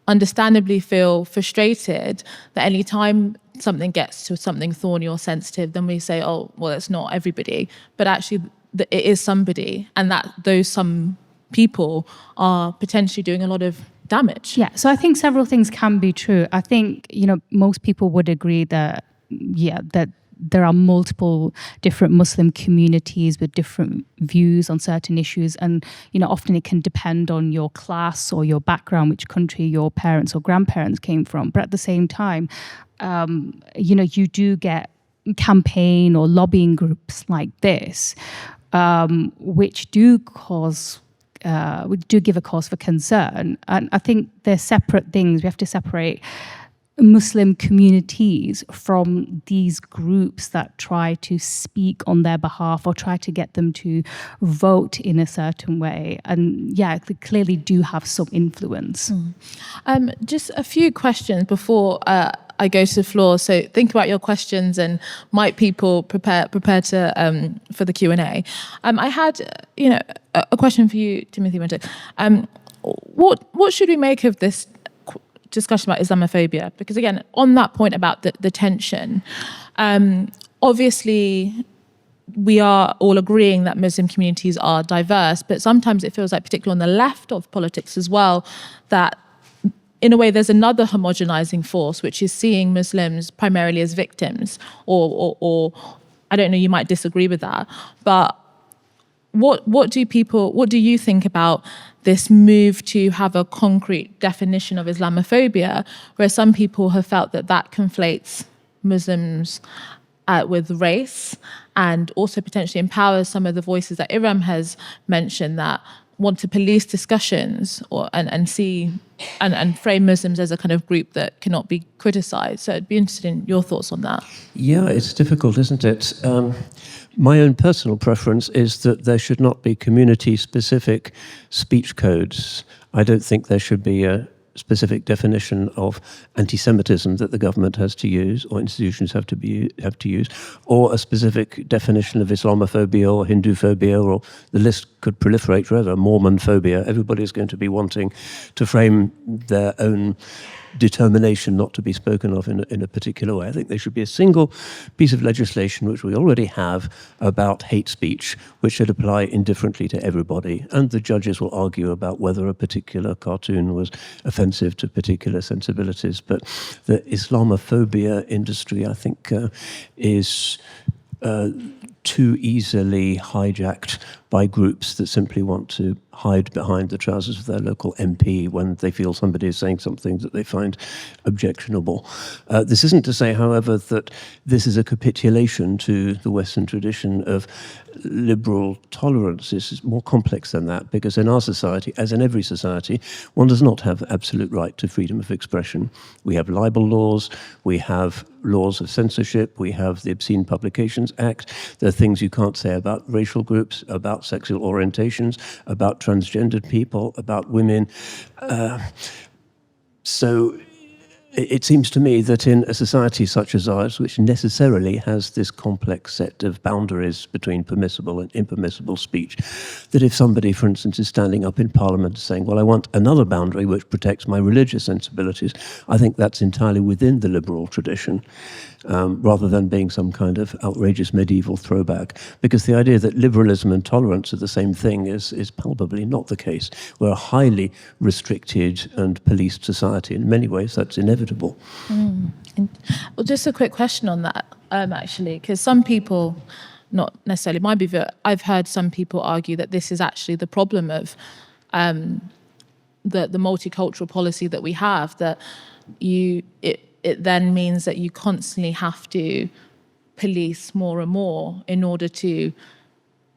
understandably feel frustrated that any time something gets to something thorny or sensitive, then we say, oh, well, it's not everybody. But actually, it is somebody, and that those some people are potentially doing a lot of damage. Yeah, so I think several things can be true. I think, most people would agree that, that there are multiple different Muslim communities with different views on certain issues. And, often it can depend on your class or your background, which country your parents or grandparents came from. But at the same time, you do get campaign or lobbying groups like this, which do give a cause for concern. And I think they're separate things. We have to separate Muslim communities from these groups that try to speak on their behalf or try to get them to vote in a certain way. And they clearly do have some influence. Just a few questions before I go to the floor. So think about your questions, and might people prepare to for the Q&A. I had a question for you, Timothy Winter. What should we make of this discussion about Islamophobia? Because again, on that point about the tension, obviously we are all agreeing that Muslim communities are diverse, but sometimes it feels like, particularly on the left of politics as well, that in a way there's another homogenizing force, which is seeing Muslims primarily as victims, or I don't know, you might disagree with that, but what do you think about this move to have a concrete definition of Islamophobia, where some people have felt that conflates Muslims with race, and also potentially empowers some of the voices that Iram has mentioned that want to police discussions and see and frame Muslims as a kind of group that cannot be criticized. So I'd be interested in your thoughts on that. Yeah, it's difficult, isn't it? My own personal preference is that there should not be community-specific speech codes. I don't think there should be a specific definition of anti-Semitism that the government has to use, or institutions have to use, or a specific definition of Islamophobia or Hindu-phobia, or the list could proliferate forever, Mormon phobia. Everybody's going to be wanting to frame their own determination not to be spoken of in a particular way. I think there should be a single piece of legislation, which we already have, about hate speech, which should apply indifferently to everybody. And the judges will argue about whether a particular cartoon was offensive to particular sensibilities. But the Islamophobia industry, I think, is too easily hijacked by groups that simply want to hide behind the trousers of their local MP when they feel somebody is saying something that they find objectionable. This isn't to say, however, that this is a capitulation to the Western tradition of liberal tolerance. This is more complex than that, because in our society, as in every society, one does not have absolute right to freedom of expression. We have libel laws, we have laws of censorship, we have the Obscene Publications Act. There are things you can't say about racial groups, about sexual orientations, about transgendered people, about women. So it seems to me that in a society such as ours, which necessarily has this complex set of boundaries between permissible and impermissible speech, that if somebody, for instance, is standing up in Parliament saying, well, I want another boundary which protects my religious sensibilities, I think that's entirely within the liberal tradition, rather than being some kind of outrageous medieval throwback. Because the idea that liberalism and tolerance are the same thing is palpably not the case. We're a highly restricted and policed society. In many ways, that's inevitable. Well, just a quick question on that, actually, because some people, not necessarily my view, but I've heard some people argue that this is actually the problem of the multicultural policy that we have, that it then means that you constantly have to police more and more in order to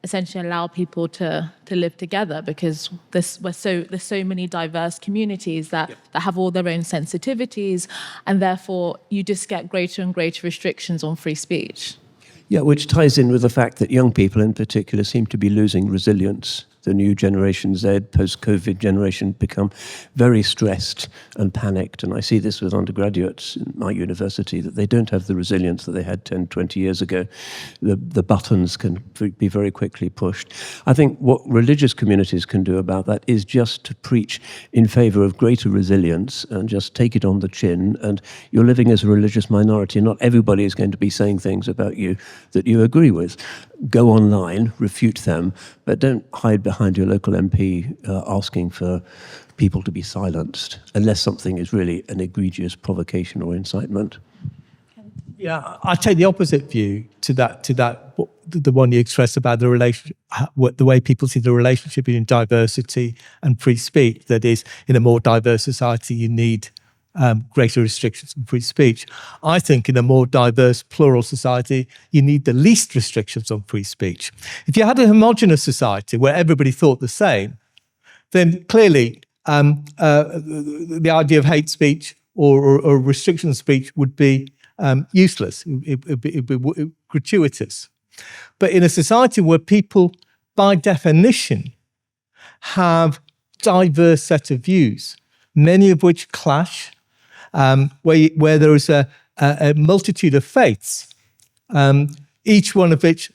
essentially allow people to live together, because there's so many diverse communities that have all their own sensitivities, and therefore you just get greater and greater restrictions on free speech. Yeah, which ties in with the fact that young people in particular seem to be losing resilience. The new generation Z, post-COVID generation, become very stressed and panicked. And I see this with undergraduates in my university, that they don't have the resilience that they had 10, 20 years ago. The buttons can be very quickly pushed. I think what religious communities can do about that is just to preach in favor of greater resilience and just take it on the chin. And you're living as a religious minority. Not everybody is going to be saying things about you that you agree with. Go online, refute them, but don't hide behind your local MP asking for people to be silenced, unless something is really an egregious provocation or incitement. Yeah, I take the opposite view to that, the one you expressed about the relationship, the way people see the relationship between diversity and free speech. That is, in a more diverse society, you need greater restrictions on free speech. I think in a more diverse, plural society, you need the least restrictions on free speech. If you had a homogenous society where everybody thought the same, then clearly the idea of hate speech or restriction of speech would be useless. It would be gratuitous. But in a society where people, by definition, have diverse set of views, many of which clash, where there is a multitude of faiths, each one of which,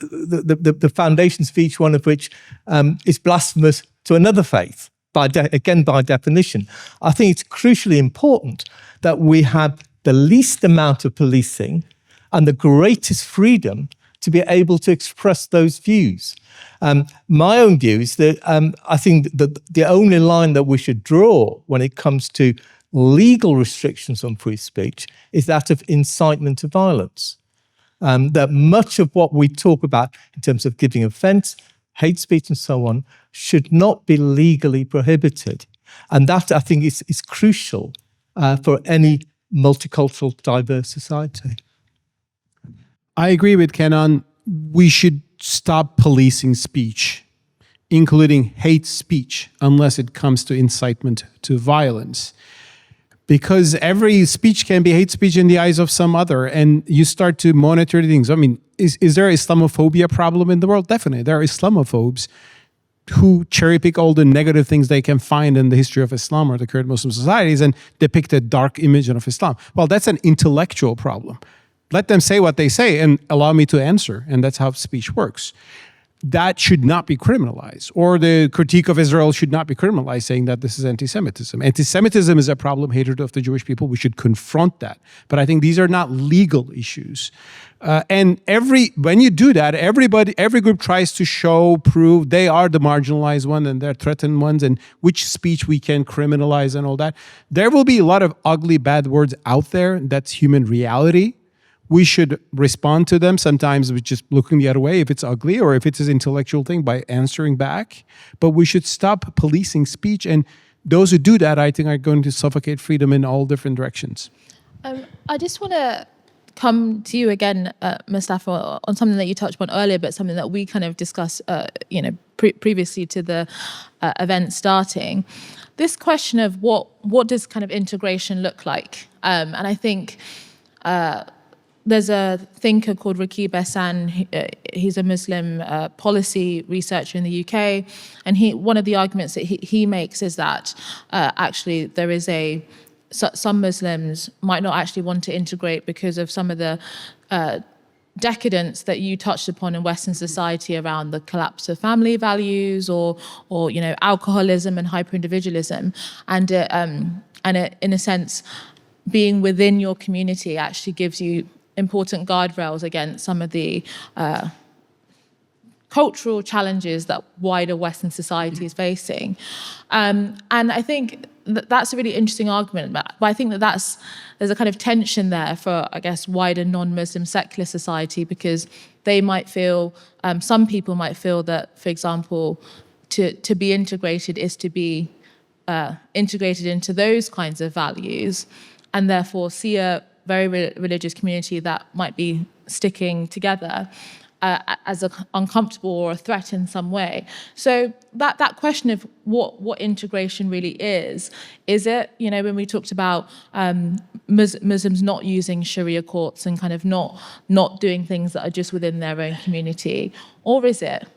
the foundations for each one of which is blasphemous to another faith, again by definition. I think it's crucially important that we have the least amount of policing and the greatest freedom to be able to express those views. My own view is that I think that the only line that we should draw when it comes to legal restrictions on free speech is that of incitement to violence. That much of what we talk about in terms of giving offence, hate speech and so on, should not be legally prohibited. And that, I think, is crucial for any multicultural, diverse society. I agree with Kenan. We should stop policing speech, including hate speech, unless it comes to incitement to violence. Because every speech can be hate speech in the eyes of some other, and you start to monitor things. I mean, is there an Islamophobia problem in the world? Definitely. There are Islamophobes. who cherry pick all the negative things they can find in the history of Islam or the current Muslim societies and depict a dark image of Islam. Well, that's an intellectual problem. Let them say what they say and allow me to answer. And that's how speech works. That should not be criminalized. Or the critique of Israel should not be criminalized, saying that this is anti-Semitism. Anti-Semitism is a problem, hatred of the Jewish people. We should confront that. But I think these are not legal issues. And when you do that, every group tries to prove they are the marginalized one and they're threatened ones and which speech we can criminalize and all that. There will be a lot of ugly, bad words out there. That's human reality. We should respond to them sometimes with just looking the other way if it's ugly or if it's an intellectual thing by answering back. But we should stop policing speech. And those who do that, I think, are going to suffocate freedom in all different directions. I just want to come to you again, Mustafa, on something that you touched on earlier, but something that we kind of discussed, previously to the event starting. This question of what does kind of integration look like? And I think there's a thinker called Rakib Ehsan. He's a Muslim policy researcher in the UK, and one of the arguments that he makes is that actually there is some Muslims might not actually want to integrate because of some of the decadence that you touched upon in Western society around the collapse of family values or alcoholism and hyper-individualism, and in a sense, being within your community actually gives you important guardrails against some of the cultural challenges that wider Western society is facing. And I think that's a really interesting argument, but I think there's a kind of tension there for, I guess, wider non-Muslim secular society, because they might feel, some people might feel that, for example, to be integrated is to be integrated into those kinds of values, and therefore see a very religious community that might be sticking together as uncomfortable or a threat in some way. So that question of what integration really is it, when we talked about Muslims not using Sharia courts and kind of not doing things that are just within their own community, or is it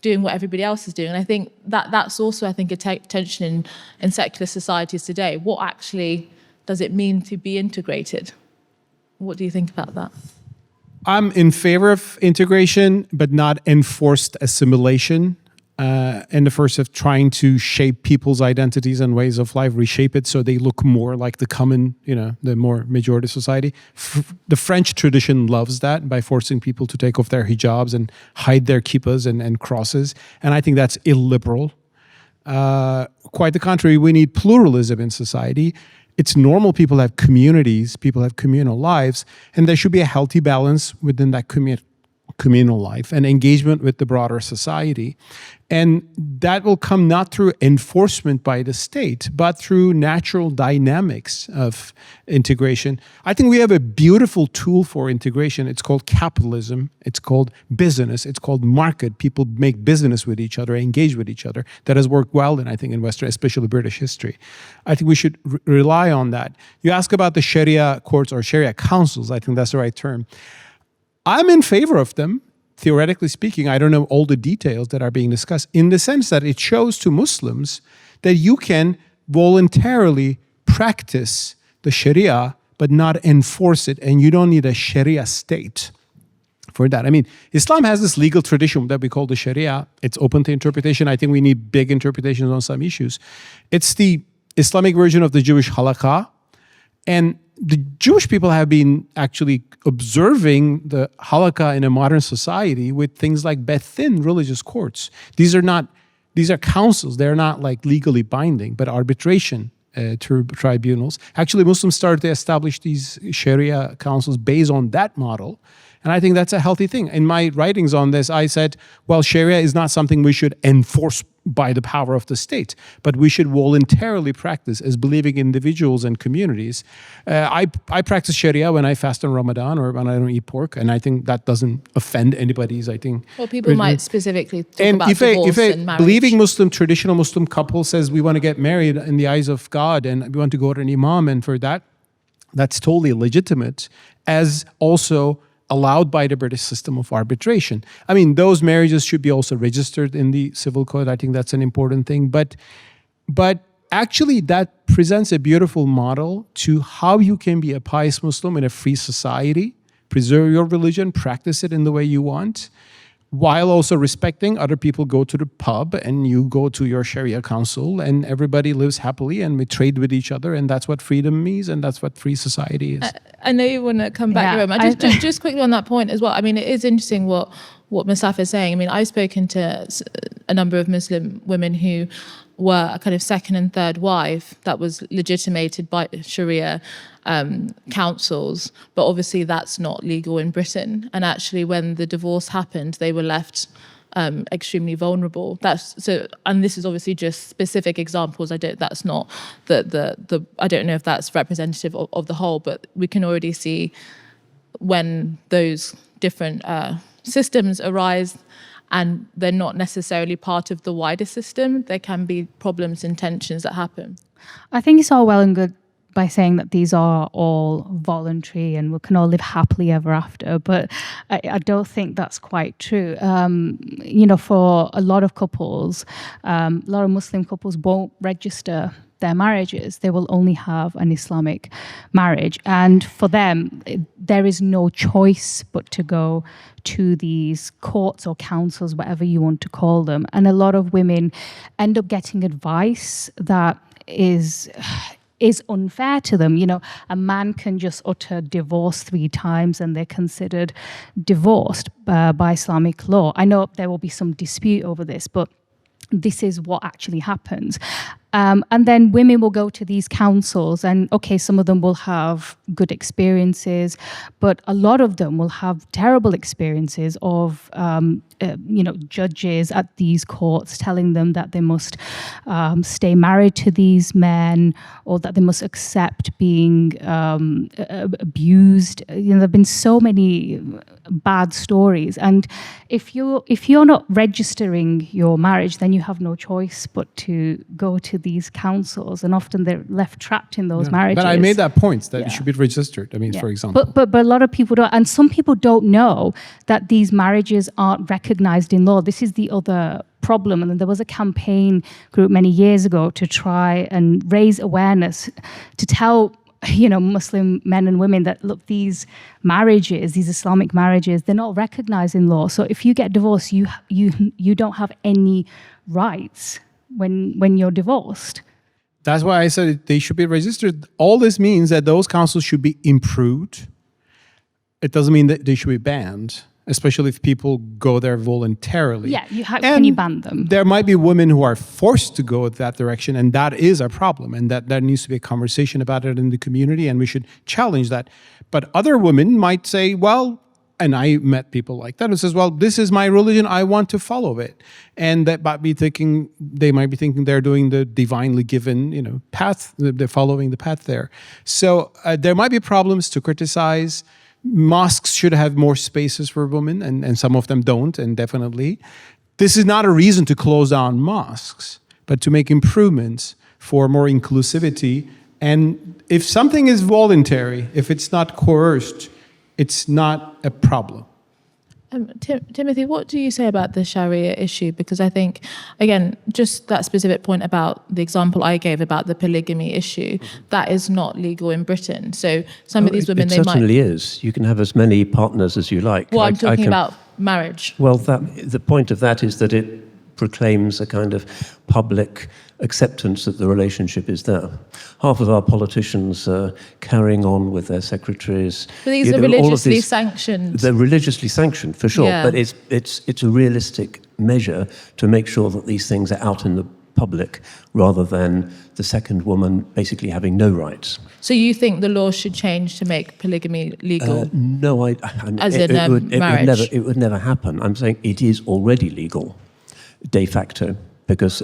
doing what everybody else is doing? And I think that's also, I think, a tension in secular societies today. What actually does it mean to be integrated? What do you think about that? I'm in favor of integration, but not enforced assimilation. In the first of trying to shape people's identities and ways of life, reshape it so they look more like the common, the more majority society. The French tradition loves that by forcing people to take off their hijabs and hide their kippas and crosses. And I think that's illiberal. Quite the contrary, we need pluralism in society. It's normal people have communities, people have communal lives, and there should be a healthy balance within that communal life and engagement with the broader society. And that will come not through enforcement by the state, but through natural dynamics of integration. I think we have a beautiful tool for integration. It's called capitalism. It's called business. It's called market. People make business with each other, engage with each other. That has worked well in Western, especially British history. I think we should rely on that. You ask about the Sharia courts or Sharia councils. I think that's the right term. I'm in favor of them. Theoretically speaking, I don't know all the details that are being discussed, in the sense that it shows to Muslims that you can voluntarily practice the Sharia, but not enforce it, and you don't need a Sharia state for that. I mean, Islam has this legal tradition that we call the Sharia. It's open to interpretation. I think we need big interpretations on some issues. It's the Islamic version of the Jewish halakha, and the Jewish people have been actually observing the halakha in a modern society with things like Beth Din religious courts. These are councils. They're not like legally binding, but arbitration tribunals. Actually, Muslims started to establish these Sharia councils based on that model. And I think that's a healthy thing. In my writings on this, I said, well, Sharia is not something we should enforce by the power of the state, but we should voluntarily practice as believing individuals and communities. I practice Sharia when I fast on Ramadan or when I don't eat pork, and I think that doesn't offend anybody's, I think. Well, people might specifically talk about divorce and marriage. Believing traditional Muslim couple says we want to get married in the eyes of God and we want to go to an imam, and for that, that's totally legitimate, as also allowed by the British system of arbitration. I mean, those marriages should be also registered in the civil code. I think that's an important thing. But actually, that presents a beautiful model to how you can be a pious Muslim in a free society, preserve your religion, practice it in the way you want, while also respecting other people go to the pub and you go to your Sharia council and everybody lives happily and we trade with each other, and that's what freedom means and that's what free society is. I know you want to come back, Iram. Just quickly on that point as well. I mean, it is interesting what Mustafa is saying. I mean, I've spoken to a number of Muslim women who were a kind of second and third wife that was legitimated by Sharia councils, but obviously that's not legal in Britain. And actually, when the divorce happened, they were left extremely vulnerable. And this is obviously just specific examples. That's not the I don't know if that's representative of the whole, but we can already see when those different systems arise and they're not necessarily part of the wider system, there can be problems and tensions that happen. I think it's all well and good by saying that these are all voluntary and we can all live happily ever after, but I don't think that's quite true. For a lot of couples, a lot of Muslim couples won't register their marriages. They will only have an Islamic marriage. And for them, there is no choice but to go to these courts or councils, whatever you want to call them. And a lot of women end up getting advice that is unfair to them. A man can just utter divorce 3 times and they're considered divorced by Islamic law. I know there will be some dispute over this, but this is what actually happens. And then women will go to these councils and, okay, some of them will have good experiences, but a lot of them will have terrible experiences of, judges at these courts telling them that they must stay married to these men or that they must accept being abused. There have been so many bad stories. And if you're not registering your marriage, then you have no choice but to go to these councils, and often they're left trapped in those marriages. But I made that point that it should be registered. I mean, for example. But a lot of people don't, and some people don't know that these marriages aren't recognized in law. This is the other problem. And there was a campaign group many years ago to try and raise awareness, to tell Muslim men and women that, look, these marriages, these Islamic marriages, they're not recognized in law. So if you get divorced, you don't have any rights when you're divorced. That's why I said they should be registered. All this means that those councils should be improved. It doesn't mean that they should be banned, especially if people go there voluntarily. Yeah, can you ban them? There might be women who are forced to go that direction, and that is a problem, and that there needs to be a conversation about it in the community, and we should challenge that. But other women might say, well, and I met people like that who says, well, this is my religion, I want to follow it. And they might be thinking they're doing the divinely given, path, they're following the path there. So there might be problems to criticize. Mosques should have more spaces for women, and some of them don't, and definitely. This is not a reason to close down mosques, but to make improvements for more inclusivity. And if something is voluntary, if it's not coerced, it's not a problem. Timothy, what do you say about the Sharia issue? Because I think, again, just that specific point about the example I gave about the polygamy issue, that is not legal in Britain. So some of these women, it certainly is. You can have as many partners as you like. Well, I'm talking about marriage. Well, the point of that is that it proclaims a kind of public acceptance that the relationship is there. Half of our politicians are carrying on with their secretaries. But these are religiously sanctioned. They're religiously sanctioned, for sure, yeah. But it's a realistic measure to make sure that these things are out in the public rather than the second woman basically having no rights. So you think the law should change to make polygamy legal? No, as in marriage? It would never happen. I'm saying it is already legal, de facto, because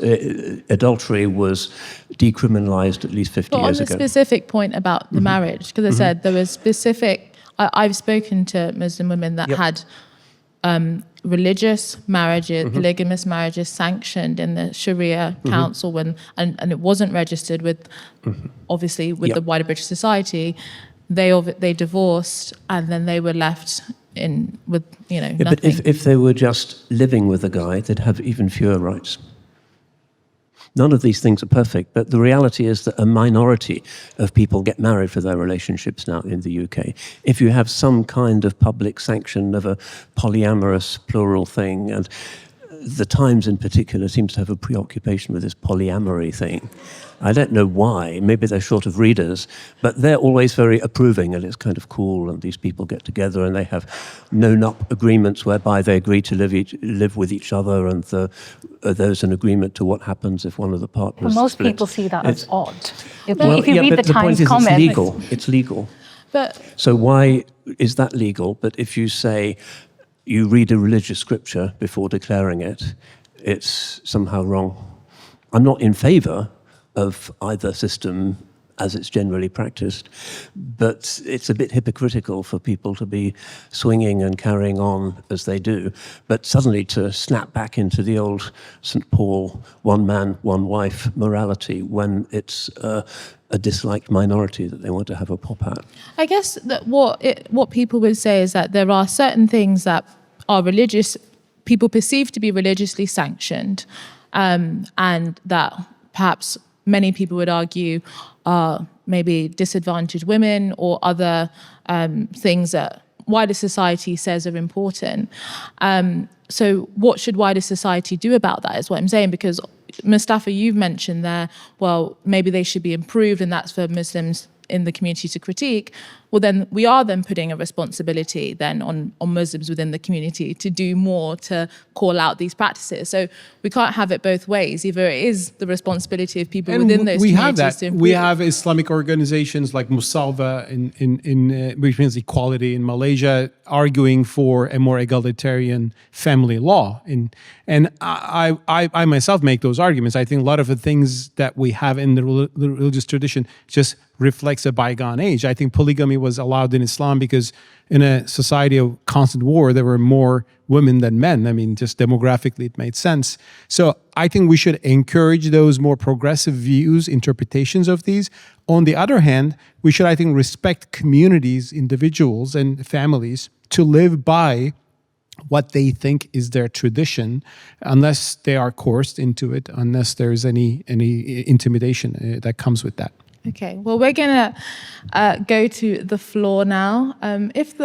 adultery was decriminalized at least 50 years ago. On the specific point about the marriage, because I said there was specific, I've spoken to Muslim women that had religious marriages, polygamous marriages sanctioned in the Sharia council and it wasn't registered with, obviously, with the wider British society. they divorced, and then they were left with Yeah, nothing. but if they were just living with a guy, they'd have even fewer rights. None of these things are perfect, but the reality is that a minority of people get married for their relationships now in the UK. If you have some kind of public sanction of a polyamorous plural thing, and the Times in particular seems to have a preoccupation with this polyamory thing. I don't know why, maybe they're short of readers, but they're always very approving, and it's kind of cool, and these people get together and they have known-up agreements whereby they agree to live with each other, and there's an agreement to what happens if one of the partners But most splits. people see that as odd. If Well, you yeah, read but the Times point is comment, it's legal. But So why is that legal? But if you say you read a religious scripture before declaring it, it's somehow wrong. I'm not in favour of either system as it's generally practiced, but it's a bit hypocritical for people to be swinging and carrying on as they do, but suddenly to snap back into the old St. Paul, one man, one wife morality when it's a disliked minority that they want to have a pop at. I guess that what people would say is that there are certain things that are people perceive to be religiously sanctioned, and that perhaps many people would argue are maybe disadvantaged women or other things that wider society says are important. So what should wider society do about that is what I'm saying, because Mustafa, you've mentioned there, well, maybe they should be improved, and that's for Muslims in the community to critique. Well, then we are then putting a responsibility then on Muslims within the community to do more to call out these practices. So we can't have it both ways. Either it is the responsibility of people within those communities have that. to improve. We have Islamic organizations like Musalva which means equality in Malaysia, arguing for a more egalitarian family law. And I myself make those arguments. I think a lot of the things that we have in the religious tradition just reflects a bygone age. I think polygamy was allowed in Islam because in a society of constant war, there were more women than men. I mean, just demographically, it made sense. So I think we should encourage those more progressive views, interpretations of these. On the other hand, we should, I think, respect communities, individuals, and families to live by what they think is their tradition, unless they are coerced into it, unless there's any intimidation that comes with that. Okay, well, we're going to go to the floor now. If the